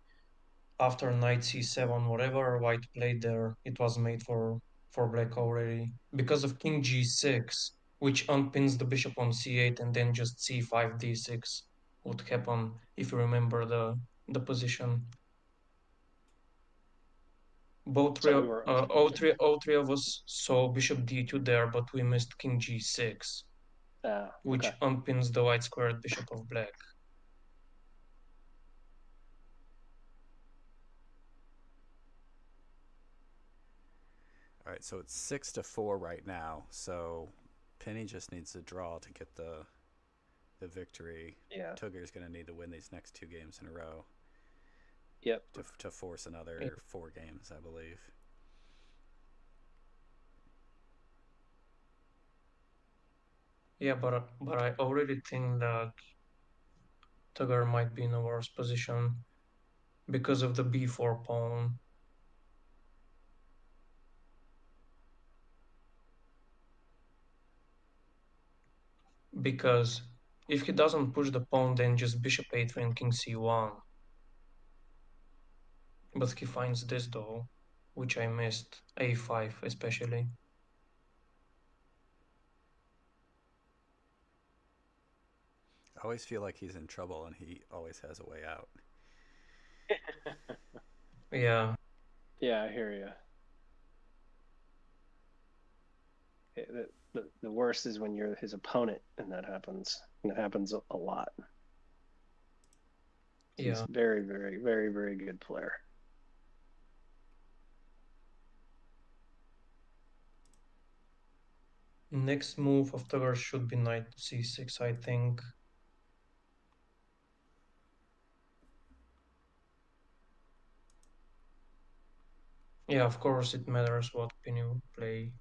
after knight c7, whatever white played there, it was made for black already. Because of king g6, which unpins the bishop on c8, and then just c5, d6 would happen, if you remember the position. All three of us saw bishop d2 there, but we missed king g6, which unpins the white squared bishop of black. All right, so it's 6-4 right now. So Pinni just needs a draw to get the victory. Yeah. TUGR's going to need to win these next 2 games in a row. Yep. To force another 4 games, I believe. Yeah, but I already think that TUGR might be in a worse position because of the b4 pawn. Because if he doesn't push the pawn, then just bishop a3 and king c1. But he finds this though, which I missed, a5 especially. I always feel like he's in trouble and he always has a way out. Yeah. Yeah, I hear you. The worst is when you're his opponent and that happens. And it happens a lot. Yeah. He's very, very, very, very good player. Next move of TUGR should be knight c6, I think. Yeah, of course it matters what Pinni would play.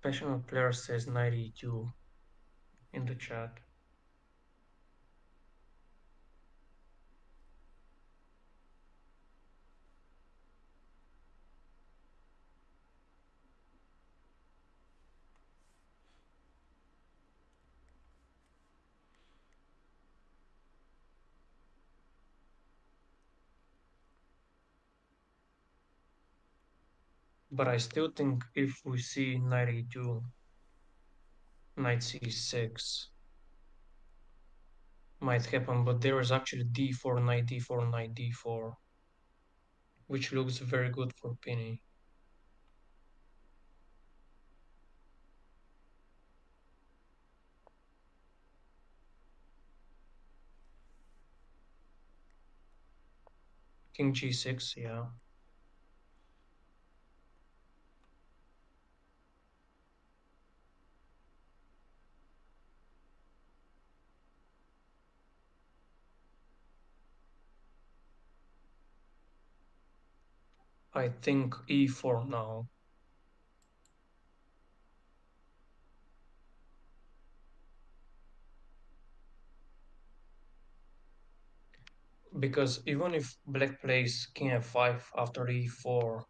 Passionate player says knight e2 in the chat. But I still think if we see knight e2, knight c6 might happen, but there is actually d4, knight d4, knight d4, which looks very good for Pinni. King g6, yeah. I think e4 now. Because even if black plays king f5 after e4,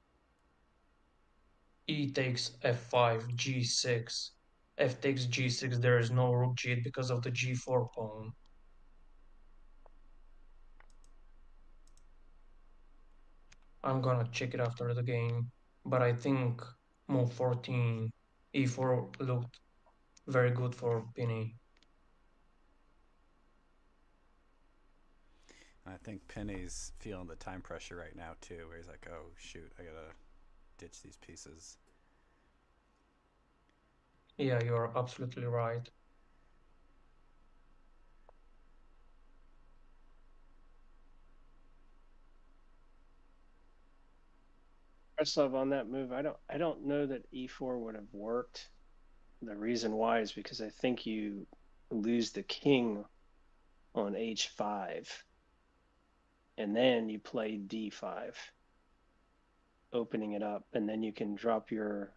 e takes f5, g6, f takes g6, there is no rook g8 because of the g4 pawn. I'm gonna check it after the game, but I think move 14, e4 looked very good for Pinni. I think Pinni's feeling the time pressure right now too, where he's like, "Oh shoot, I gotta ditch these pieces." Yeah, you're absolutely right. Preslov on that move, I don't know that e4 would have worked. The reason why is because I think you lose the king on h5, and then you play d5, opening it up, and then you can drop your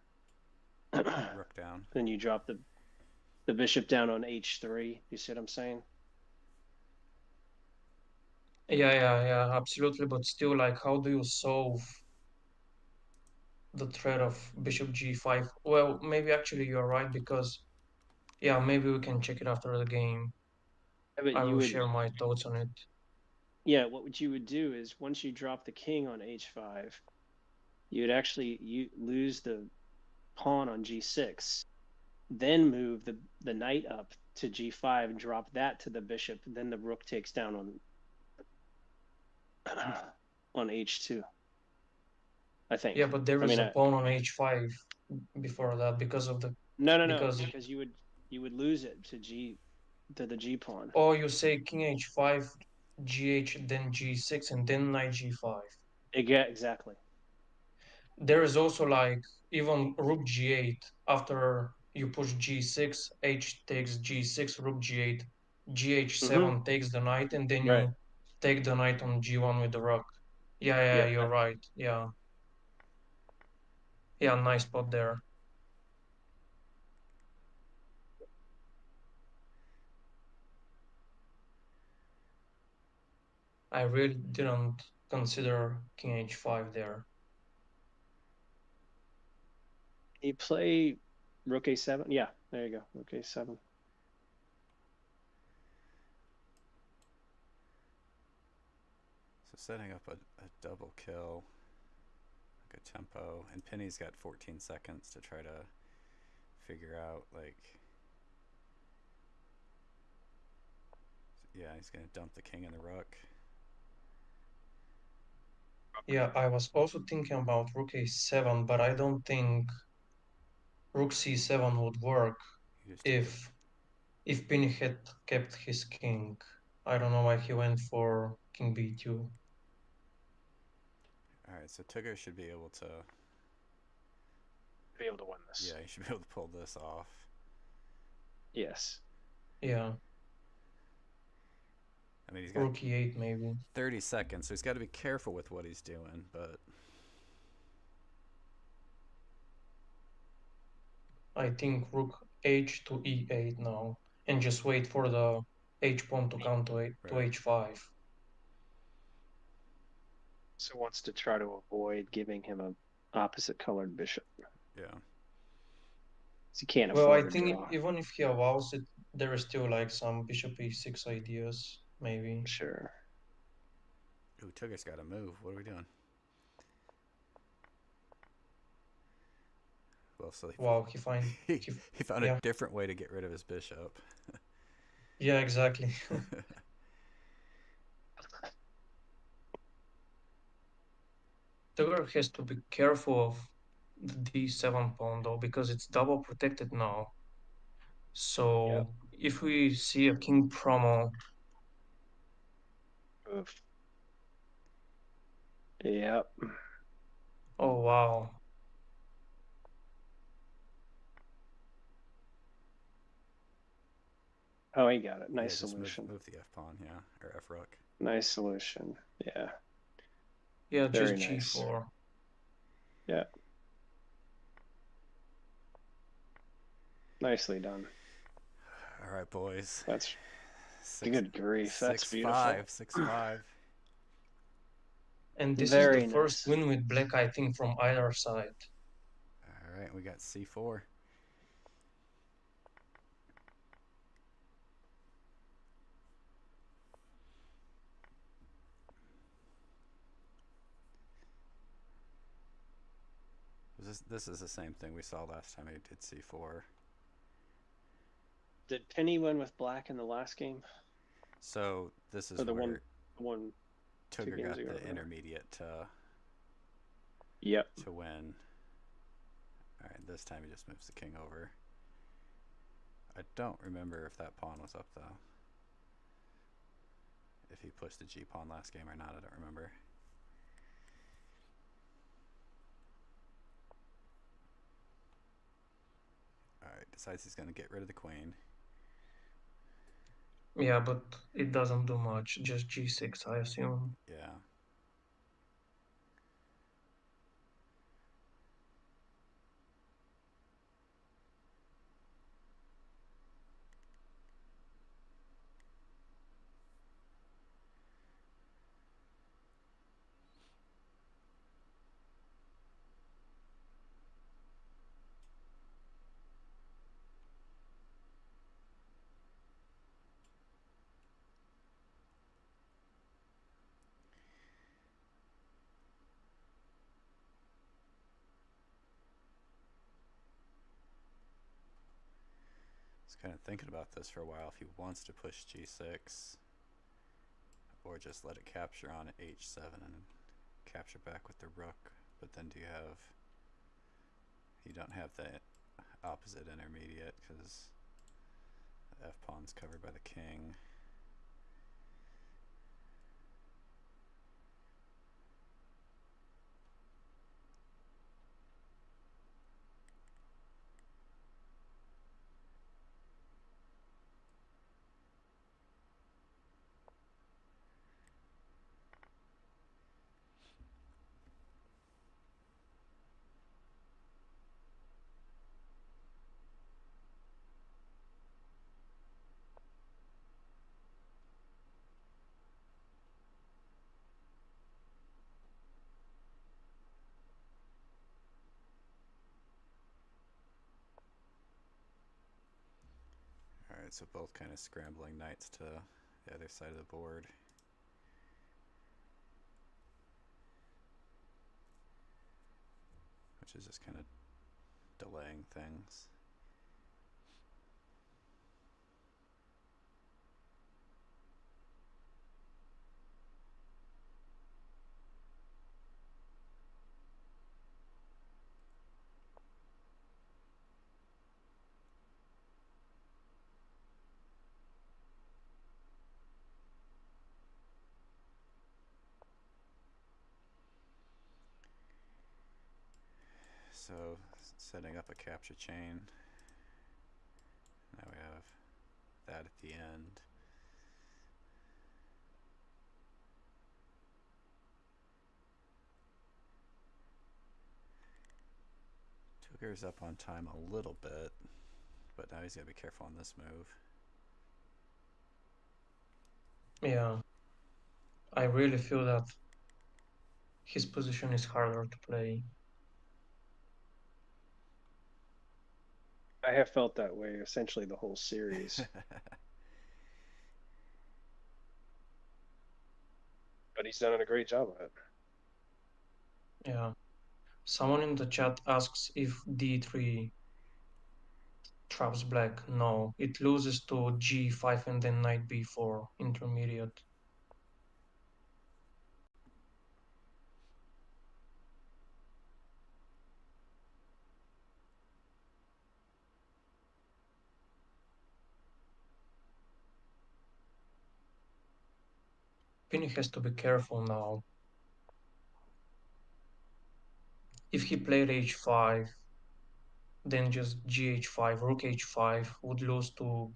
rook down. Then you drop the bishop down on h3. You see what I'm saying? Yeah, absolutely. But still, like, how do you solve the threat of bishop g5? Well, maybe actually you're right, because yeah, maybe we can check it after the game. But I you will would, share my thoughts on it. yeah, what you would do is once you drop the king on h5, you lose the pawn on g6, then move the knight up to g5, drop that to the bishop, then the rook takes down on h2. I think. Yeah, but there I is mean, a pawn on h5 before that because of the no, because because you would lose it to the g pawn. oh, you say king h5, gh, then g6, and then knight g5. Exactly. There is also like even rook g8 after you push g6, h takes g6, rook g8, gh7 takes the knight, and then Right. you take the knight on g1 with the rook. Yeah, Yeah. you're right. Yeah, nice spot there. I really didn't consider king h5 there. You play rook a7. Yeah, there you go. Rook a7. So setting up a double kill, like a tempo, and Pinni's got 14 seconds to try to figure out, like, yeah, he's gonna dump the king and the rook. Yeah, I was also thinking about rook a7, but I don't think rook c7 would work if Pinni had kept his king. I don't know why he went for king b2. All right, so TUGR should be able to win this. Yeah, he should be able to pull this off. Yes. Yeah. I mean, he's got rook e8 maybe. 30 seconds, so he's got to be careful with what he's doing, but I think rook h to e8 now, and just wait for the h pawn to come to h5. So wants to try to avoid giving him a opposite colored bishop. Yeah. So he can't Well, I afford to think draw. even if he allows it, there is still like some bishop e6 ideas, maybe. Sure. Ooh, TUGR's got to move. What are we doing? Well, so wow, he found a different way to get rid of his bishop. Yeah, exactly. TUGR has to be careful of the d7 pawn though, because it's double protected now. So if we see a king promo. Oof. Yep. Oh wow. Oh, he got it. Nice solution. Just move the f pawn, or f rook. Nice solution. Yeah. Yeah, very just nice. g4. Yeah. Nicely done. All right, boys. That's good grief. That's beautiful. 6-5. And this is the first win with black, I think, from either side. All right, we got c4. This is the same thing we saw last time he did c4. Did Pinni win with black in the last game? So this is the where one TUGR got the intermediate to win. All right, this time he just moves the king over. I don't remember if that pawn was up though. If he pushed the g pawn last game or not, I don't remember. Alright, decides he's going to get rid of the queen. Yeah, but it doesn't do much. Just g6, I assume. Yeah. Kind of thinking about this for a while if he wants to push g6 or just let it capture on h7 and capture back with the rook, but then you don't have the opposite intermediate because the f pawn's covered by the king. Alright, so both kind of scrambling knights to the other side of the board. Which is just kind of delaying things. So setting up a capture chain. Now we have that at the end. TUGR's up on time a little bit, but now he's got to be careful on this move. Yeah, I really feel that his position is harder to play. I have felt that way essentially the whole series. But he's done a great job of it. Yeah. Someone in the chat asks if d3 traps black. No, it loses to g5 and then knight b4 intermediate. Pinni has to be careful now. If he played h5, then just gh5, rook h5 would lose to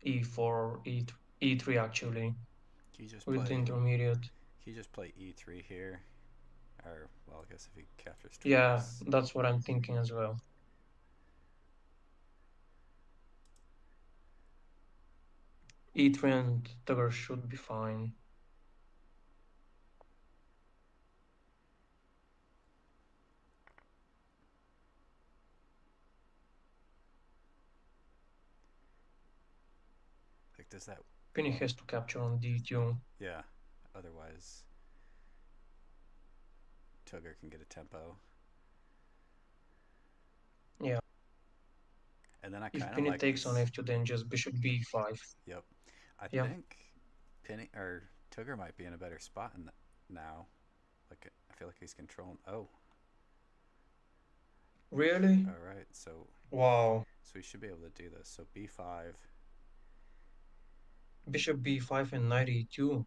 e4, e3 actually, with the intermediate. He just play e3 here, or well, I guess if he captures twice. Yeah, that's what I'm thinking as well. e3 and TUGR should be fine. Like, does that... Pinni has to capture on d2. Yeah, otherwise TUGR can get a tempo. Yeah. And then I if kind of Pinni like takes this. on f2, then just bishop b5. Yep. I think Pinni or TUGR might be in a better spot now. Like, I feel like he's controlling. Oh. Really? All right. So. Wow. So we should be able to do this. So b5. Bishop b5 and knight e2.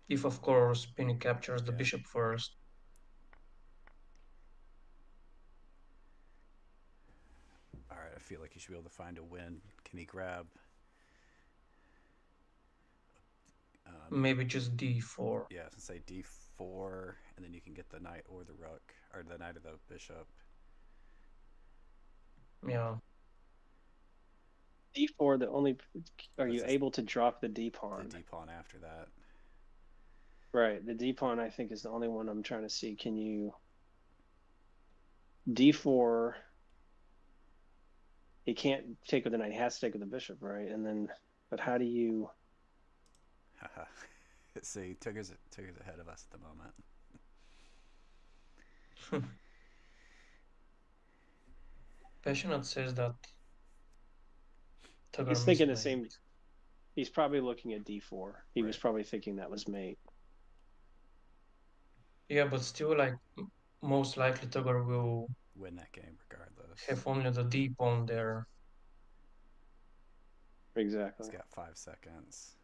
If of course Pinni captures the bishop first. All right. I feel like he should be able to find a win. Can he grab? Maybe just d4. Yeah, so say d4, and then you can get the knight or the rook, or the knight or the bishop. Yeah. d4, the only... Are you able to drop the d pawn? The d pawn after that. Right, the d pawn I think is the only one I'm trying to see. Can you... d4... He can't take with the knight, he has to take with the bishop, right? And then, but how do you... See, TUGR's ahead of us at the moment. Passionate says that TUGR he's thinking the same. He's probably looking at d4. He was probably thinking that was mate. Yeah, but still, like, most likely TUGR will win that game regardless. Have only the d pawn there. Exactly. He's got 5 seconds.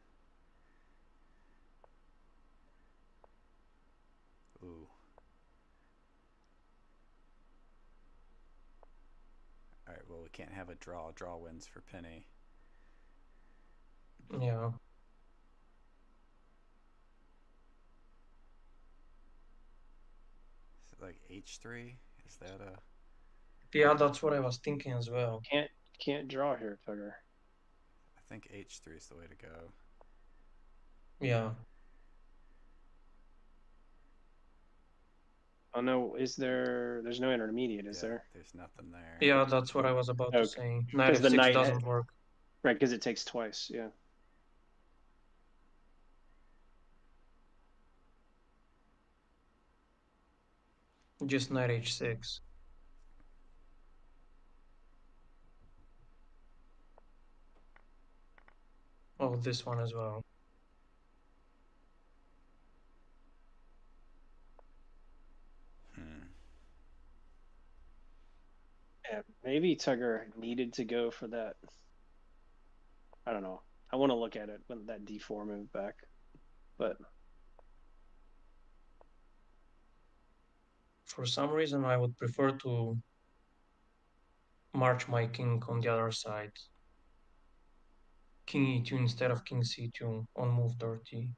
Ooh. All right, well, we can't have a draw. Draw wins for Pinni. Yeah. Like h3? Is that a... Yeah, that's what I was thinking as well. Can't draw here, TUGR. I think h3 is the way to go. Yeah. Oh no, there's no intermediate, is there? There's nothing there. Yeah, that's what I was about to say. Knight f6 the knight doesn't work. Right, because it takes twice, yeah. Just knight h6. Oh, this one as well. Yeah, maybe TUGR needed to go for that. I don't know. I want to look at it when that d4 moved back, but for some reason I would prefer to march my king on the other side. King e2 instead of king c2 on move 30.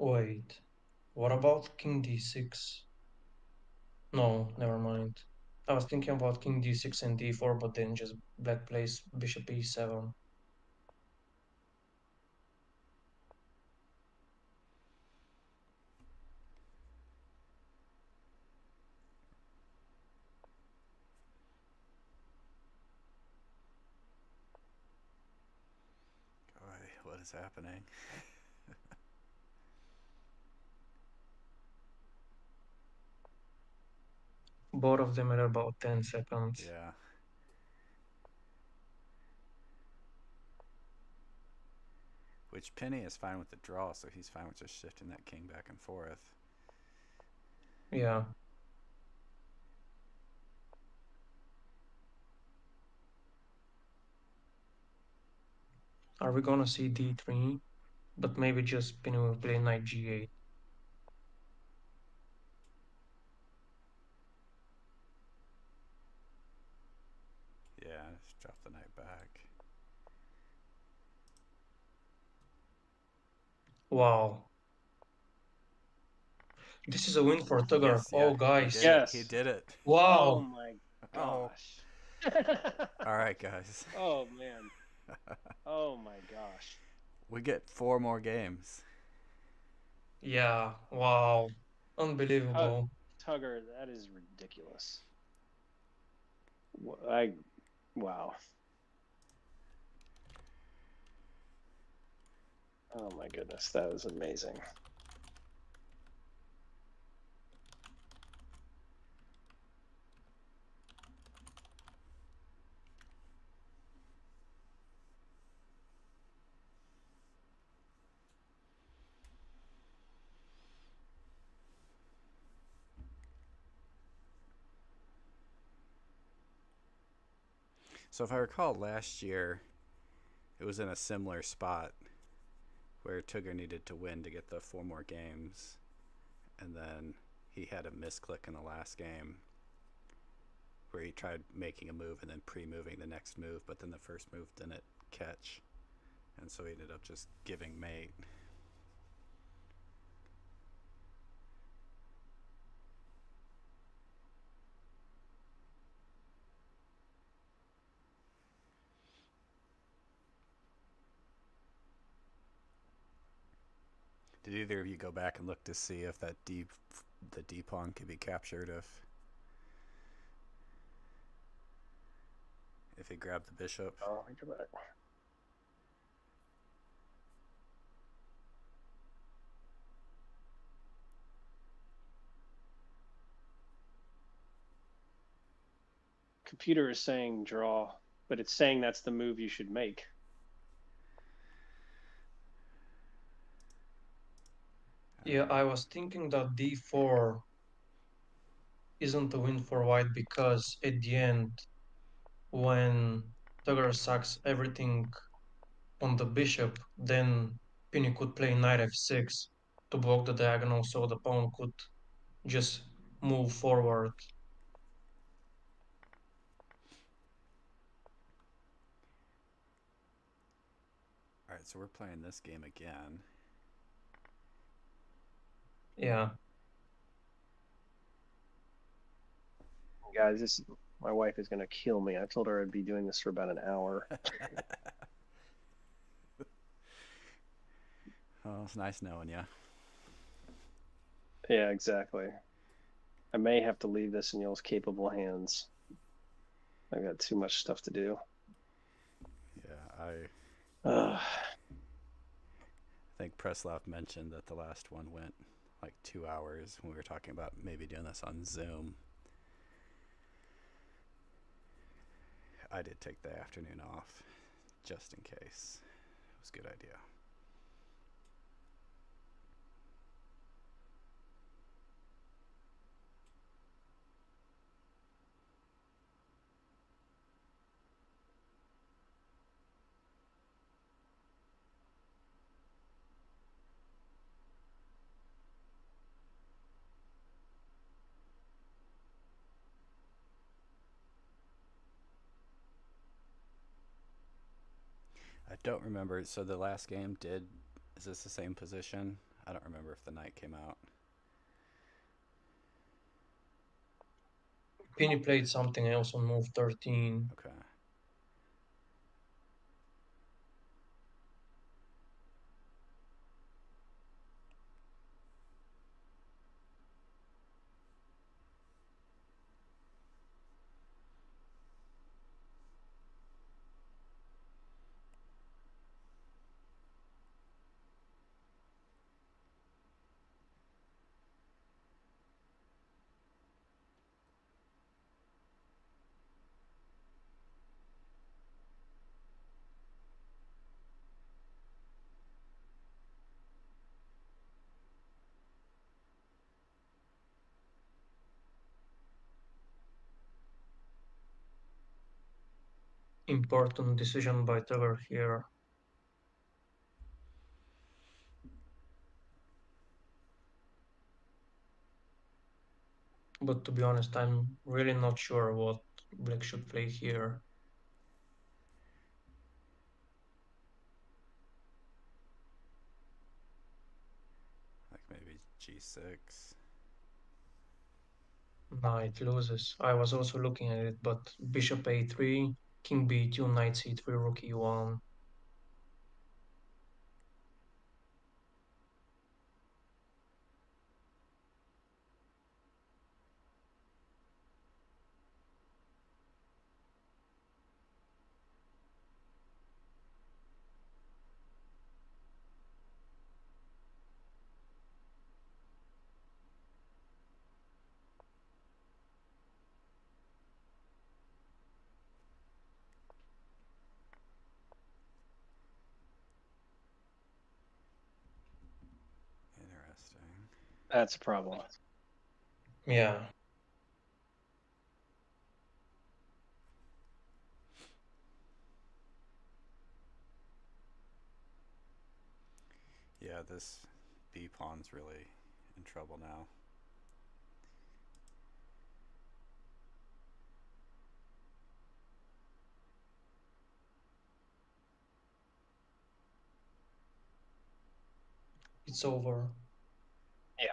Wait, what about king d6? No, never mind. I was thinking about king d6 and d4, but then just black plays bishop e7. What is happening? Both of them are about 10 seconds. Yeah. Which Pinni is fine with the draw, so he's fine with just shifting that king back and forth. Yeah. Are we gonna see d3? But maybe just Pinni will play knight g8. Yeah, just drop the knight back. Wow. This is a win for TUGR. Yes, Oh, yeah, guys. He did it. He did it. Wow. Oh my gosh. All right, guys. Oh man. Oh my gosh. We get 4 more games. Yeah. Wow. Unbelievable. TUGR, that is ridiculous. Wow. Oh my goodness, that was amazing. So if I recall last year, it was in a similar spot where TUGR needed to win to get the 4 more games, and then he had a misclick in the last game where he tried making a move and then pre-moving the next move, but then the first move didn't catch, and so he ended up just giving mate. Did either of you go back and look to see if the D pawn could be captured if he grabbed the bishop? Oh, I go back. Computer is saying draw, but it's saying that's the move you should make. Yeah, I was thinking that d4 isn't a win for white because at the end, when TUGR sacks everything on the bishop, then Pinni could play knight f6 to block the diagonal so the pawn could just move forward. All right, so we're playing this game again. Yeah. Guys, my wife is going to kill me. I told her I'd be doing this for about an hour. Oh, it's nice knowing you. Yeah, exactly. I may have to leave this in y'all's capable hands. I've got too much stuff to do. Yeah, I think Preslav mentioned that the last one went like 2 hours when we were talking about maybe doing this on Zoom. I did take the afternoon off just in case. It was a good idea. I don't remember. So the last game is this the same position? I don't remember if the knight came out. Pinni played something else on move 13. Okay. Important decision by TUGR here. But to be honest, I'm really not sure what black should play here. Like maybe g6. Knight loses. I was also looking at it, but bishop a3, king b2, knight c3, rook e1. Interesting. That's a problem. Yeah. Yeah, this b pawn's really in trouble now. It's over. Yeah.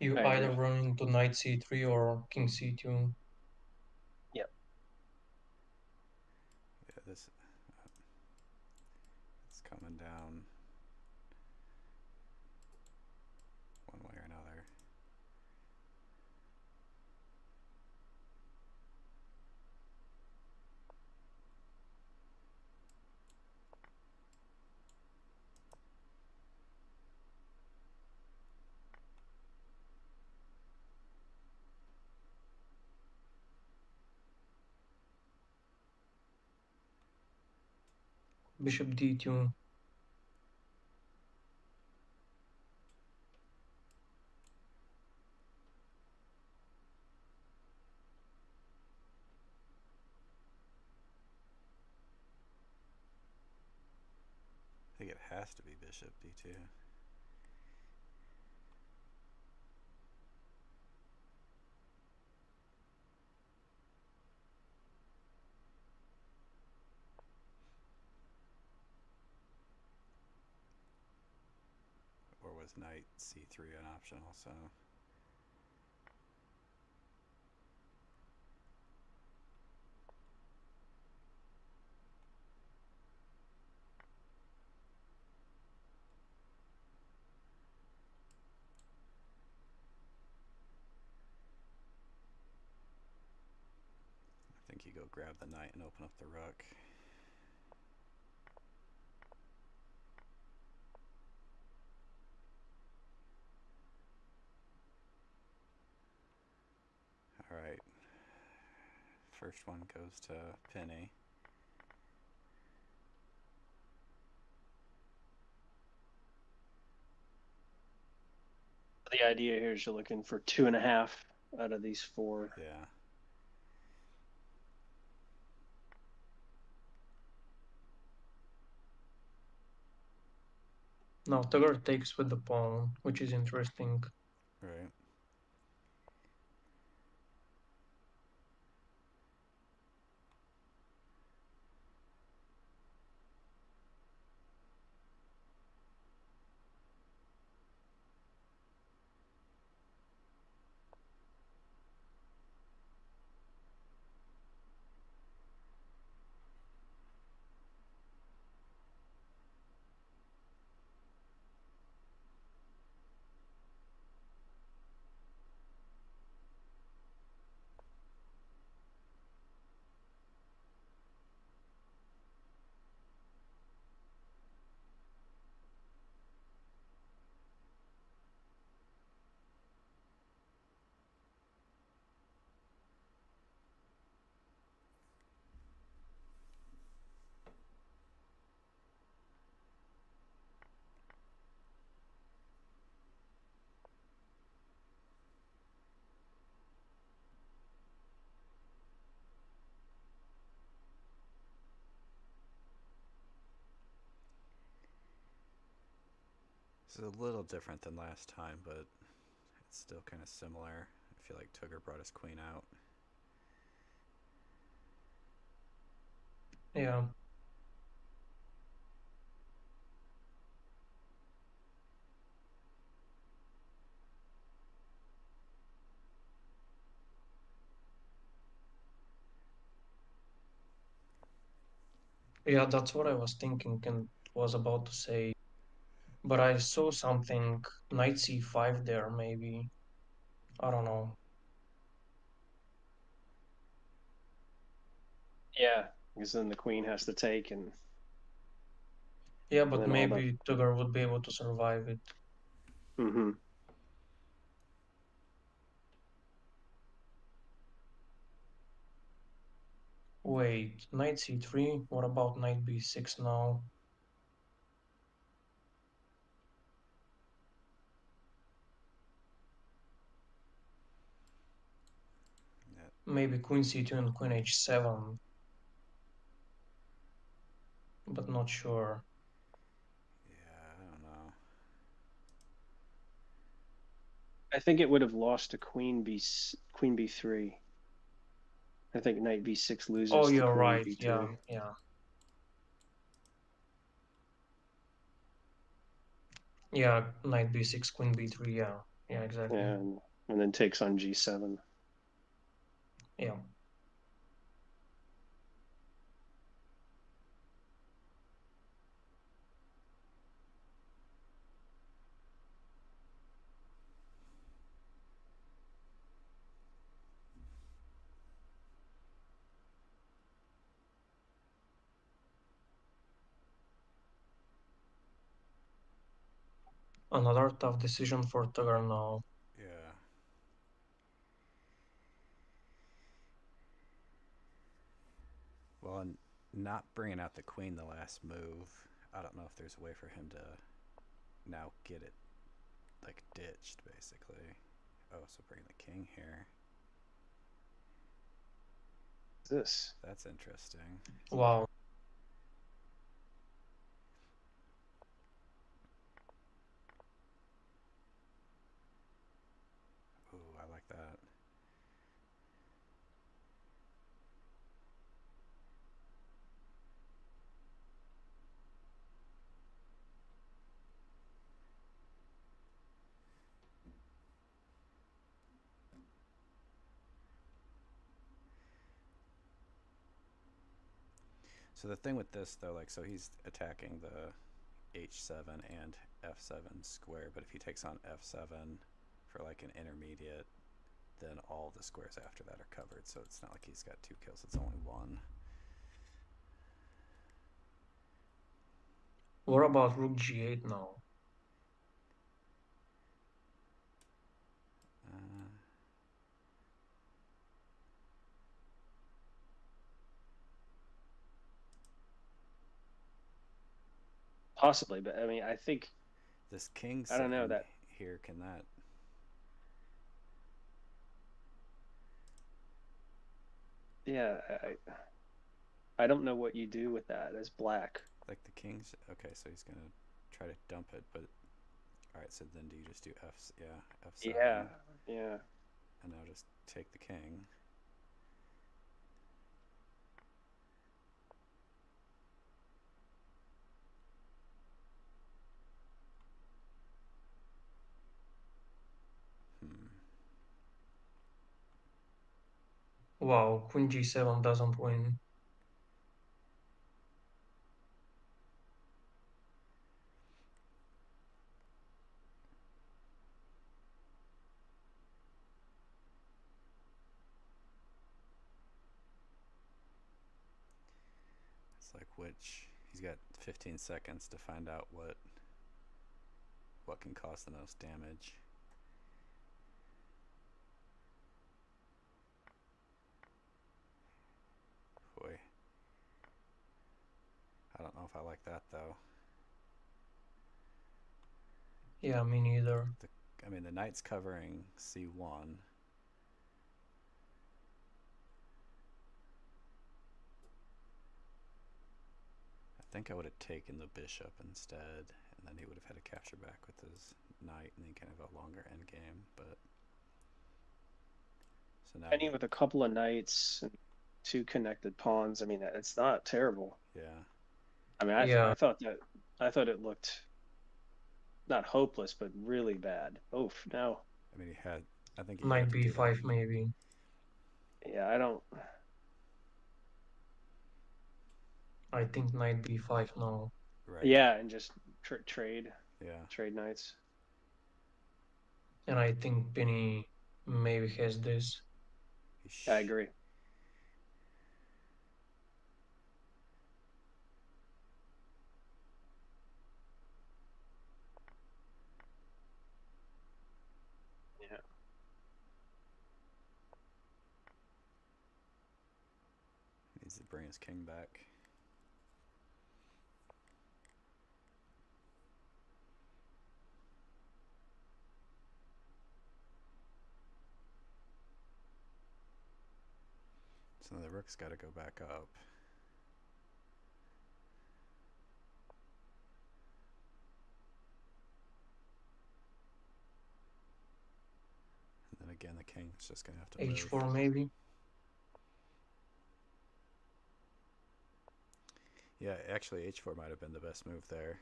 You I either agree. run into knight c3 or king c2. Yep. Yeah, this it's coming down one way or another. Bishop d2. I think it has to be bishop d2. Or was knight c3 an option also? I think you go grab the knight and open up the rook. Alright. First one goes to Pinni. The idea here is you're looking for 2.5 out of these 4. Yeah. Now TUGR takes with the pawn, which is interesting. Right. This is a little different than last time, but it's still kind of similar. I feel like TUGR brought his queen out. Yeah. Yeah, that's what I was thinking and was about to say. But I saw something, knight c5 there, maybe. I don't know. Yeah, because then the queen has to take and... Yeah, but maybe TUGR would be able to survive it. Mm-hmm. Wait, knight c3? What about knight b6 now? Maybe queen c2 and queen h7. But not sure. Yeah, I don't know. I think it would have lost to queen b3. I think knight b6 loses to you're queen right. b3. Yeah. Yeah, knight b6, queen b3. Yeah, exactly. And then takes on g7. Yeah. Another tough decision for TUGR now. Yeah. Well, not bringing out the queen the last move, I don't know if there's a way for him to now get it, like, ditched, basically. Oh, so bring the king here. What's this? That's interesting. Wow. Ooh, I like that. So the thing with this, though, like, so he's attacking the h7 and f7 square, but if he takes on f7 for, like, an intermediate, then all the squares after that are covered, so it's not like he's got 2 kills, it's only 1. What about rook g8 now? Possibly, but I mean, I think this king I don't know that here, can that... Yeah, I don't know what you do with that as black. Like the king's... Okay, so he's going to try to dump it, but... Alright, so then do you just do f... Yeah, f7. Yeah. And now just take the king. Wow, queen g7 doesn't win. It's like which... He's got 15 seconds to find out what can cause the most damage. Boy. I don't know if I like that, though. Yeah, me neither. I mean, the knight's covering c1. I think I would have taken the bishop instead, and then he would have had to capture back with his knight, and then kind of a longer end game. But so now Penny with a couple of knights and 2 connected pawns. I mean, it's not terrible. Yeah. I mean, I thought it looked not hopeless, but really bad. Oof, now. I mean, he had, I think he Knight had to do b5 that. maybe. Yeah, I don't. I think knight b5 now. Right. Yeah, and just trade. Yeah. Trade knights. And I think Pinni maybe has this. I agree. Yeah. Needs to bring his king back. So the rook's got to go back up. And then again, the king's just going to have to h4 move. maybe. Yeah, actually h4 might have been the best move there.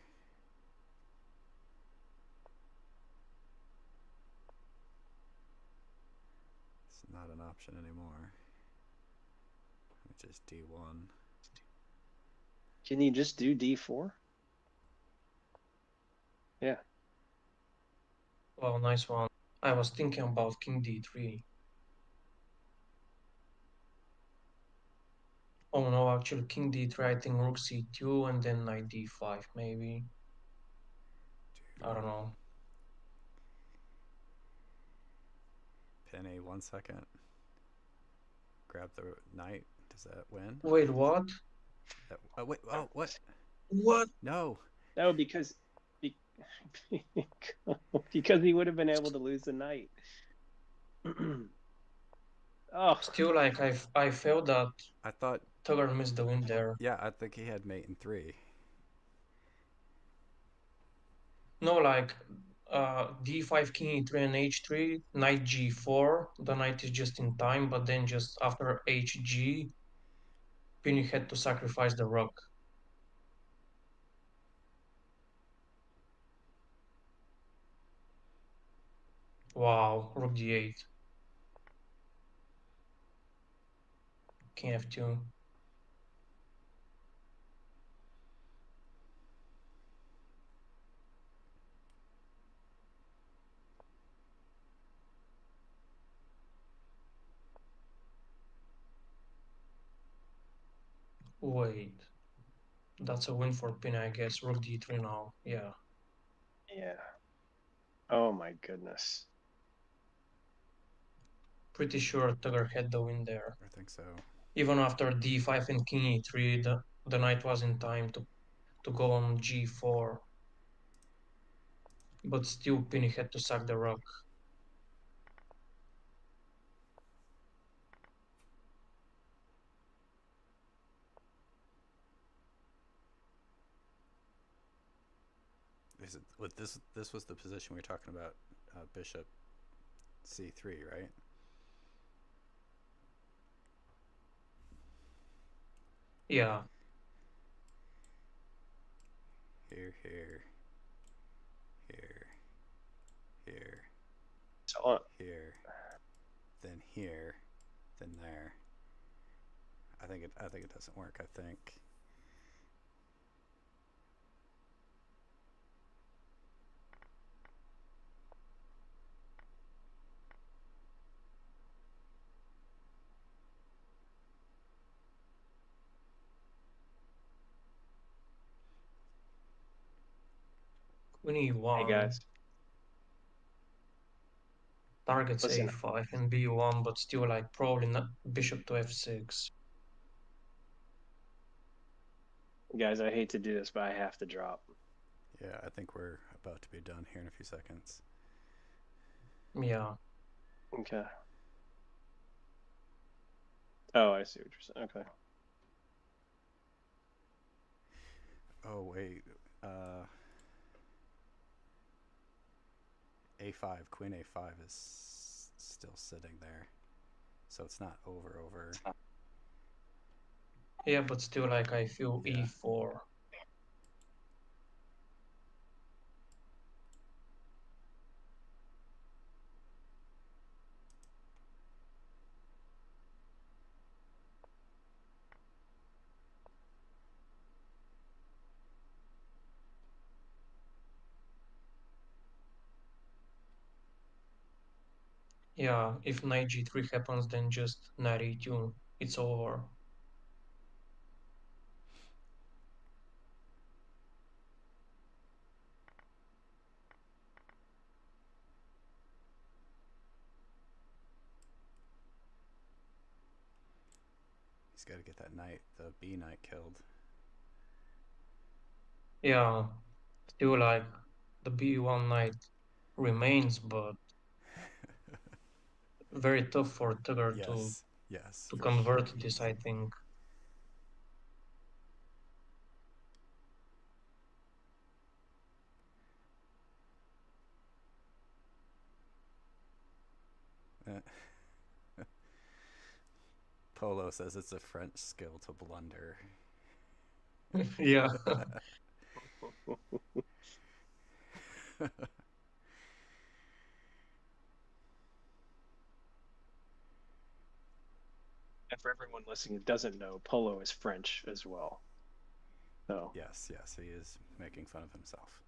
It's not an option anymore. Which is d1. Can you just do d4? Yeah. Well, nice one. I was thinking about king d3. Oh no, actually king d3, I think rook c2 and then knight d5 maybe. I don't know. Pinni, 1 second. Grab the knight. Does that win? Wait, what? Wait, oh, what? What? No. No, because because he would have been able to lose the knight. Oh. Still, like I felt that I thought TUGR missed the win there. Yeah, I think he had mate in 3. No, like d5, king e3 and h3, knight g4. The knight is just in time, but then just after hg, Pinni had to sacrifice the rook. Wow, rook d8. King f2. Wait, that's a win for Pinni, I guess. Rook d3 now. Yeah. Yeah. Oh my goodness. Pretty sure TUGR had the win there. I think so. Even after d5 and king e3, the knight was in time to go on g4. But still, Pinni had to sack the rook. This was the position we were talking about, bishop c3, right? Yeah. Here, here, So, here, then here, then there. I think it doesn't work. I think. Queen e1. hey guys. Targets Listen, a5 and b1, but still like probably not bishop to f6. guys, I hate to do this, but I have to drop. Yeah, I think we're about to be done here in a few seconds. Yeah. Okay. Oh, I see what you're saying. Okay. Oh wait, a5, queen a5 is still sitting there, so it's not over. Yeah, but still, like, I feel e4. Yeah, if knight g3 happens, then just knight e2. It's over. He's got to get that knight, the B knight, killed. Yeah, still, like, the b1 knight remains, but very tough for TUGR to convert sure. this, I think. Polo says it's a French skill to blunder. Yeah. And for everyone listening who doesn't know, Polo is French as well. So yes, he is making fun of himself.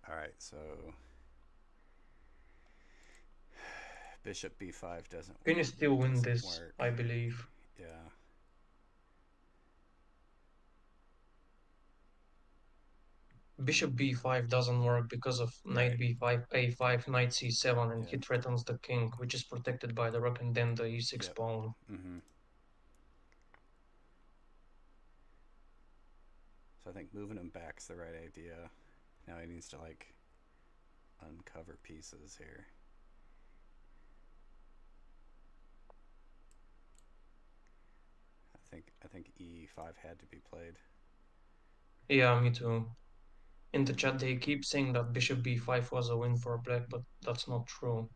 All right, so bishop b5 doesn't. Pinni still win this, work. I believe. Yeah. Bishop b5 doesn't work because of knight b5, a5, knight c7, and he threatens the king, which is protected by the rook and then the e6 pawn. So I think moving him back is the right idea. Now he needs to like uncover pieces here. I think e5 had to be played. Yeah, me too. In the chat they keep saying that bishop b5 was a win for black, but that's not true.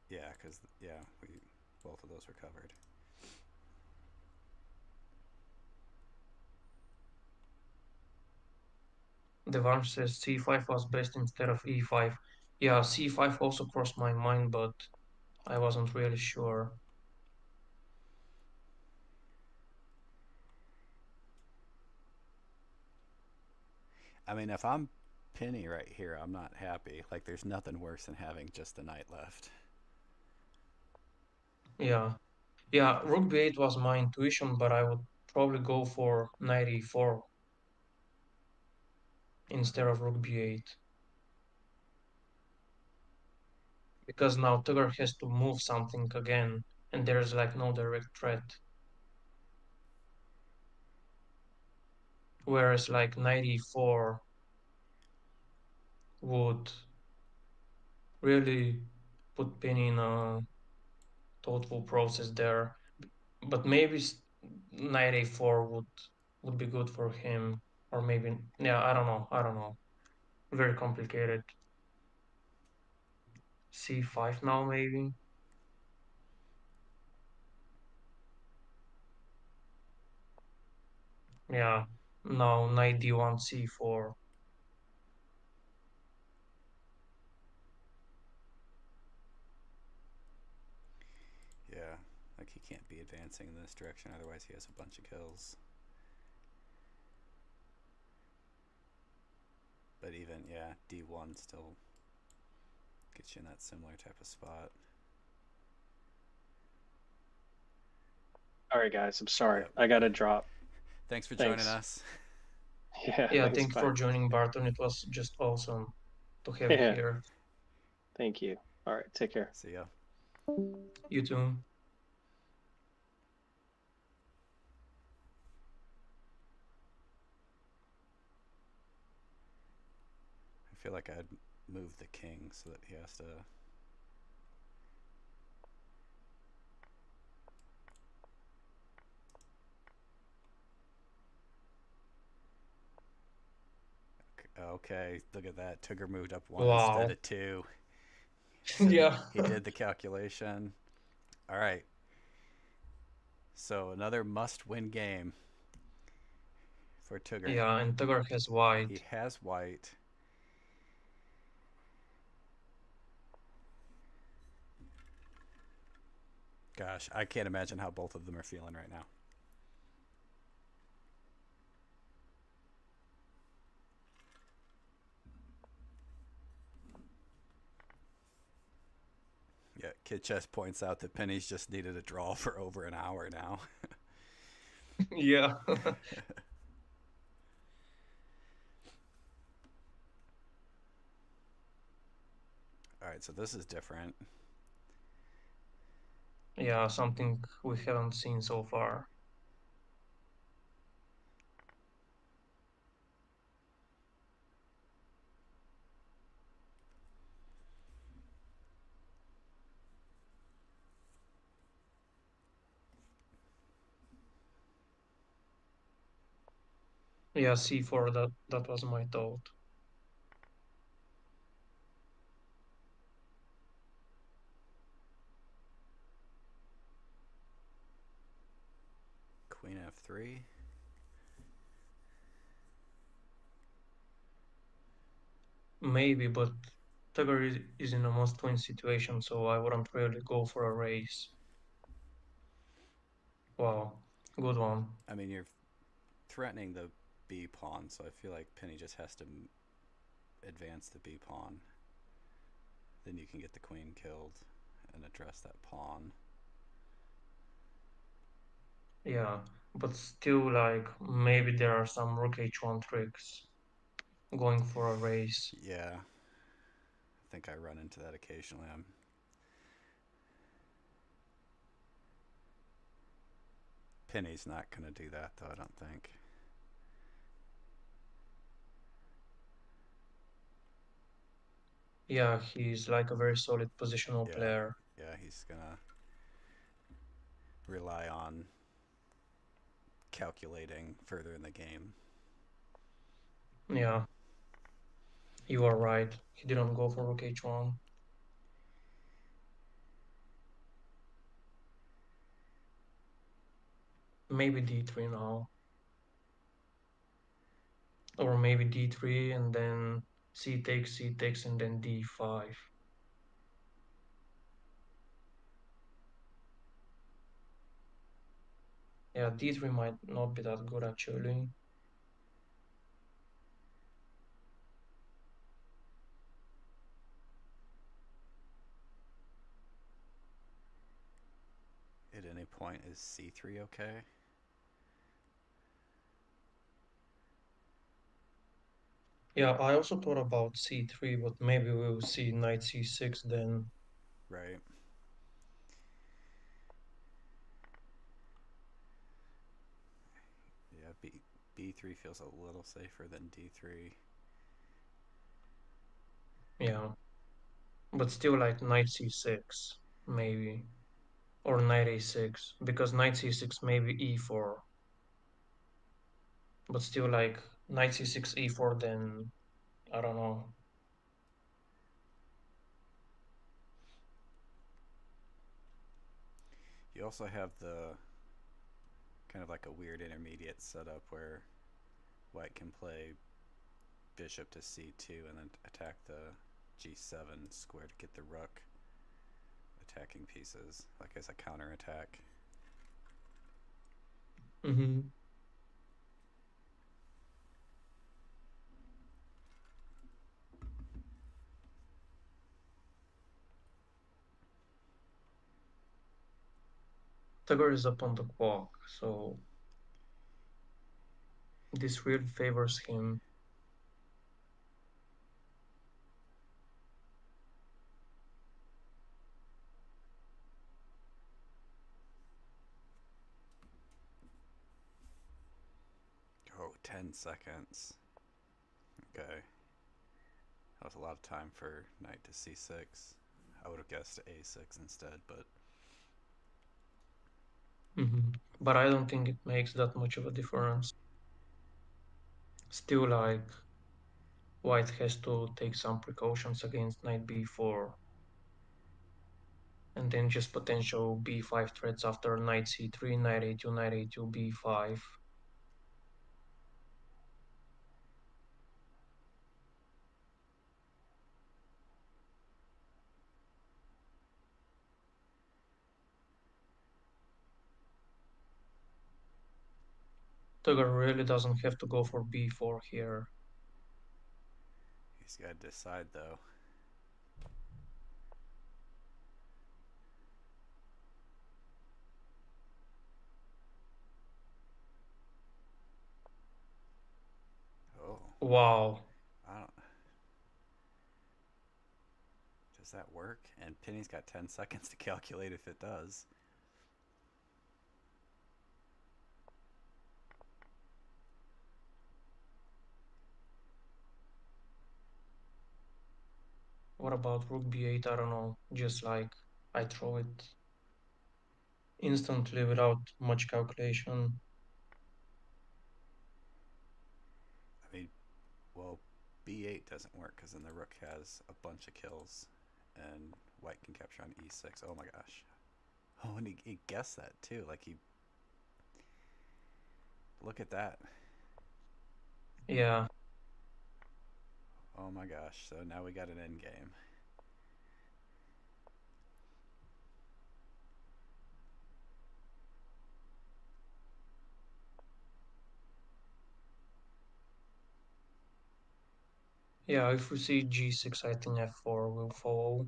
Yeah, because both of those were covered. Devan says c5 was best instead of e5. Yeah, c5 also crossed my mind, but I wasn't really sure. I mean, if I'm Pinni right here, I'm not happy. Like, there's nothing worse than having just a knight left. Yeah, rook b8 was my intuition, but I would probably go for knight e4 instead of rook b8. Because now TUGR has to move something again, and there's like no direct threat. Whereas like knight e4 would really put Pinni in a thoughtful process there. But maybe knight a4 would be good for him, or maybe I don't know. Very complicated. c5 now maybe. Yeah, now knight d1 c4. Yeah, like he can't be advancing in this direction, otherwise he has a bunch of kills. But even, d1 still gets you in that similar type of spot. all right, guys, I'm sorry. I got to drop. Thanks for joining us. Yeah, thanks for joining, Barton. It was just awesome to have you here. Thank you. All right, take care. See ya. You too. I feel like I'd move the king so that he has to okay, look at that. TUGR moved up 1 Wow. instead of 2. So Yeah. he did the calculation. All right. So another must-win game for TUGR. Yeah, and TUGR has white. He has white. Gosh, I can't imagine how both of them are feeling right now. Yeah, Kid Chess points out that Pinni's just needed a draw for over an hour now. Yeah. All right, so this is different. Yeah, something we haven't seen so far. Yeah, C4, that was my thought. Queen F3. Maybe, but TUGR is in a must-win situation, so I wouldn't really go for a race. Wow, good one. I mean, you're threatening the B pawn, so I feel like Pinni just has to advance the B pawn. Then you can get the queen killed and address that pawn. Yeah, but still, like, maybe there are some rook h1 tricks going for a race. Yeah, I think I run into that occasionally. Pinni's not going to do that, though, I don't think. Yeah, he's like a very solid positional player. Yeah, he's going to rely on calculating further in the game. Yeah, you are right. He didn't go for rook h1. Maybe d3 now. Or maybe d3 and then c takes, and then d5. Yeah, d3 might not be that good actually. At any point, is c3 okay? Yeah, I also thought about c3, but maybe we'll see knight c6 then. Right. Yeah, b3 feels a little safer than d3. Yeah, but still like knight c6, maybe. Or knight a6, because knight c6 maybe e4. But still like knight c6, e4, then I don't know. You also have the kind of like a weird intermediate setup where white can play bishop to c2 and then attack the g7 square to get the rook attacking pieces, like as a counter attack. Mm-hmm. TUGR is up on the clock, so this really favors him. Oh, 10 seconds. Okay. That was a lot of time for knight to c6. I would have guessed a6 instead, but... Mm-hmm. But I don't think it makes that much of a difference. Still, like, white has to take some precautions against knight b4. And then just potential b5 threats after knight c3, knight a2, knight a2, b5. TUGR really doesn't have to go for b4 here. He's got to decide though. Oh. Wow. Does that work? And Pinni's got 10 seconds to calculate if it does. What about rook b8? I don't know. Just like I throw it instantly without much calculation. I mean, well, b8 doesn't work because then the rook has a bunch of kills and white can capture on e6. Oh my gosh. Oh, and he guessed that too. Like he... Look at that. Yeah. Oh my gosh. So now we got an endgame. Yeah, if we see g6, I think f4 will follow.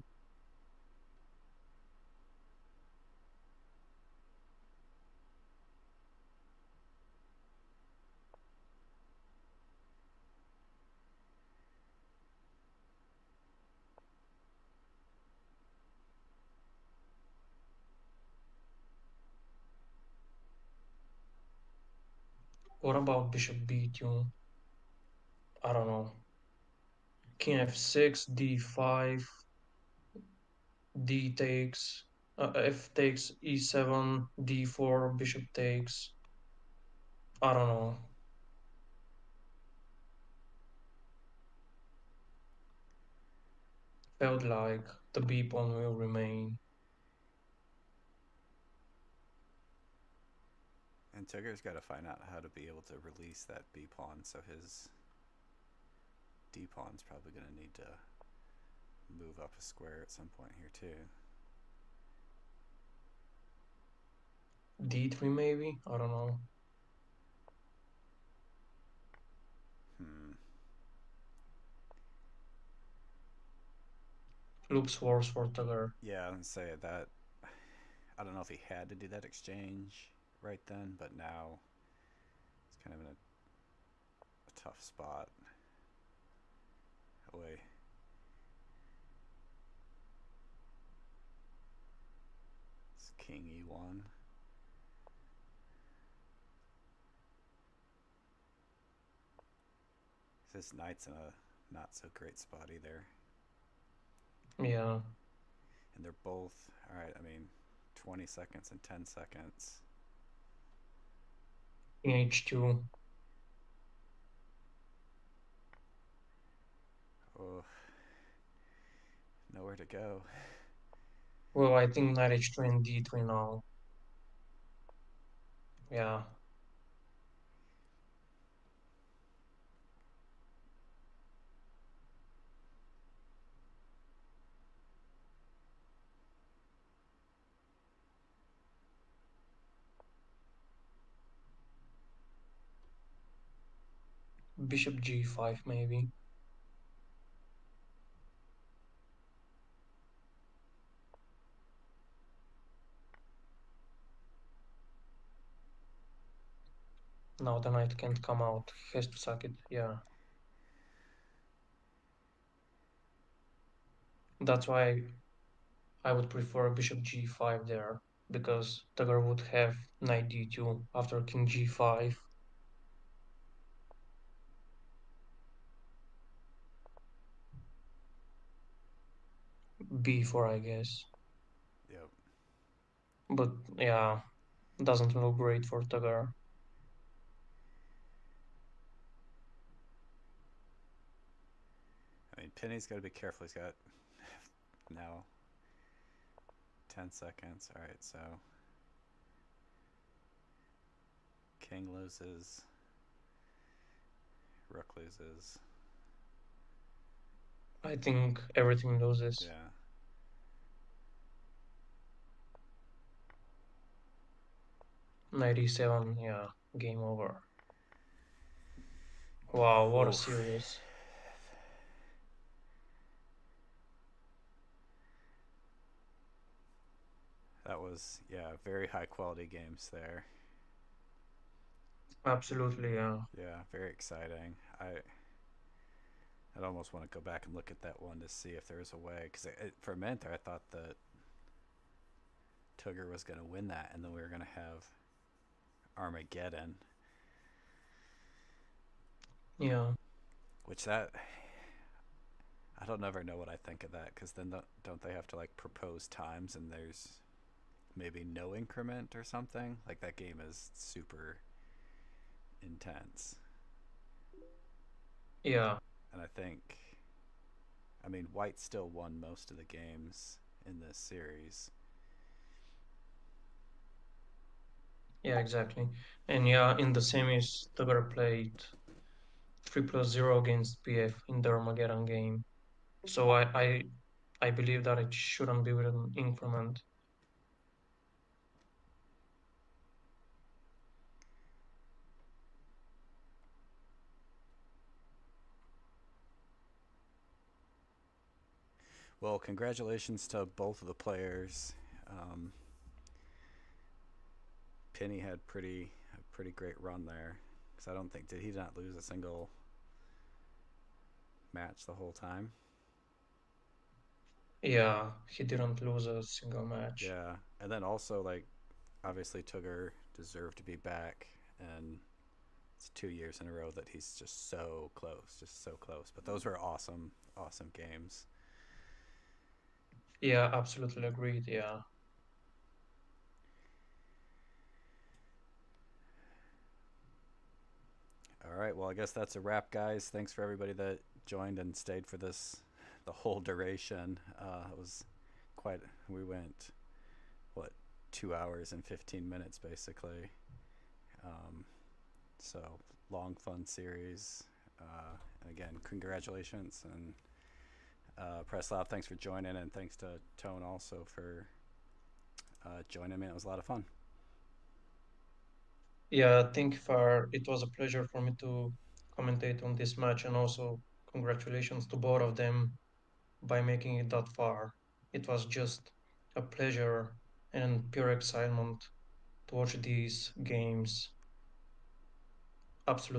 What about bishop b2? I don't know. King f6, d5, d takes, f takes, e7, d4, bishop takes. I don't know. Felt like the b pawn will remain. And TUGR's got to find out how to be able to release that b pawn, so his d pawn's probably going to need to move up a square at some point here too. d3 maybe? I don't know. Looks worse for TUGR. Yeah, I would say that. I don't know if he had to do that exchange right then, but now it's kind of in a tough spot. Oh wait. It's king e1. This knight's in a not so great spot either. Yeah. And they're both, alright, I mean, 20 seconds and 10 seconds. h2. Oh, nowhere to go. Well, I think knight h3 and d3 now. Yeah. Bishop g5 maybe. Now the knight can't come out. He has to sack it. Yeah. That's why I would prefer bishop g5 there, because TUGR would have knight d2 after king g5. b4, I guess. Yep. But yeah, doesn't look great for TUGR. right, Pinni's got to be careful. He's got now 10 seconds. All right, so king loses, rook loses. I think everything loses. Yeah. '97, yeah, game over. Wow, what a series. That was, yeah, very high quality games there. Absolutely, yeah. Yeah, very exciting. I'd almost want to go back and look at that one to see if there's a way, because for a minute there I thought that TUGR was going to win that, and then we were going to have Armageddon. Yeah. Which that, I don't ever know what I think of that, because then don't they have to like propose times and there's maybe no increment or something? Like that game is super intense. Yeah. And I mean, White still won most of the games in this series. Yeah, exactly. And yeah, in the semis, TUGR played 3+0 against PF in the Armageddon game. So I believe that it shouldn't be with an increment. Well, congratulations to both of the players. Pinni had a pretty great run there, because I don't think, did he not lose a single match the whole time? Yeah, he didn't lose a single match. Yeah, and then also like obviously TUGR deserved to be back, and it's 2 years in a row that he's just so close. But those were awesome games. Yeah, absolutely agreed. Yeah. All right, well, I guess that's a wrap, guys. Thanks for everybody that joined and stayed for the whole duration. It was we went, what, 2 hours and 15 minutes basically. So long, fun series. And again, congratulations, and Preslav, thanks for joining, and thanks to Tone also for joining me. It was a lot of fun. Yeah, thank you for it was a pleasure for me to commentate on this match, and also congratulations to both of them by making it that far. It was just a pleasure and pure excitement to watch these games. Absolutely.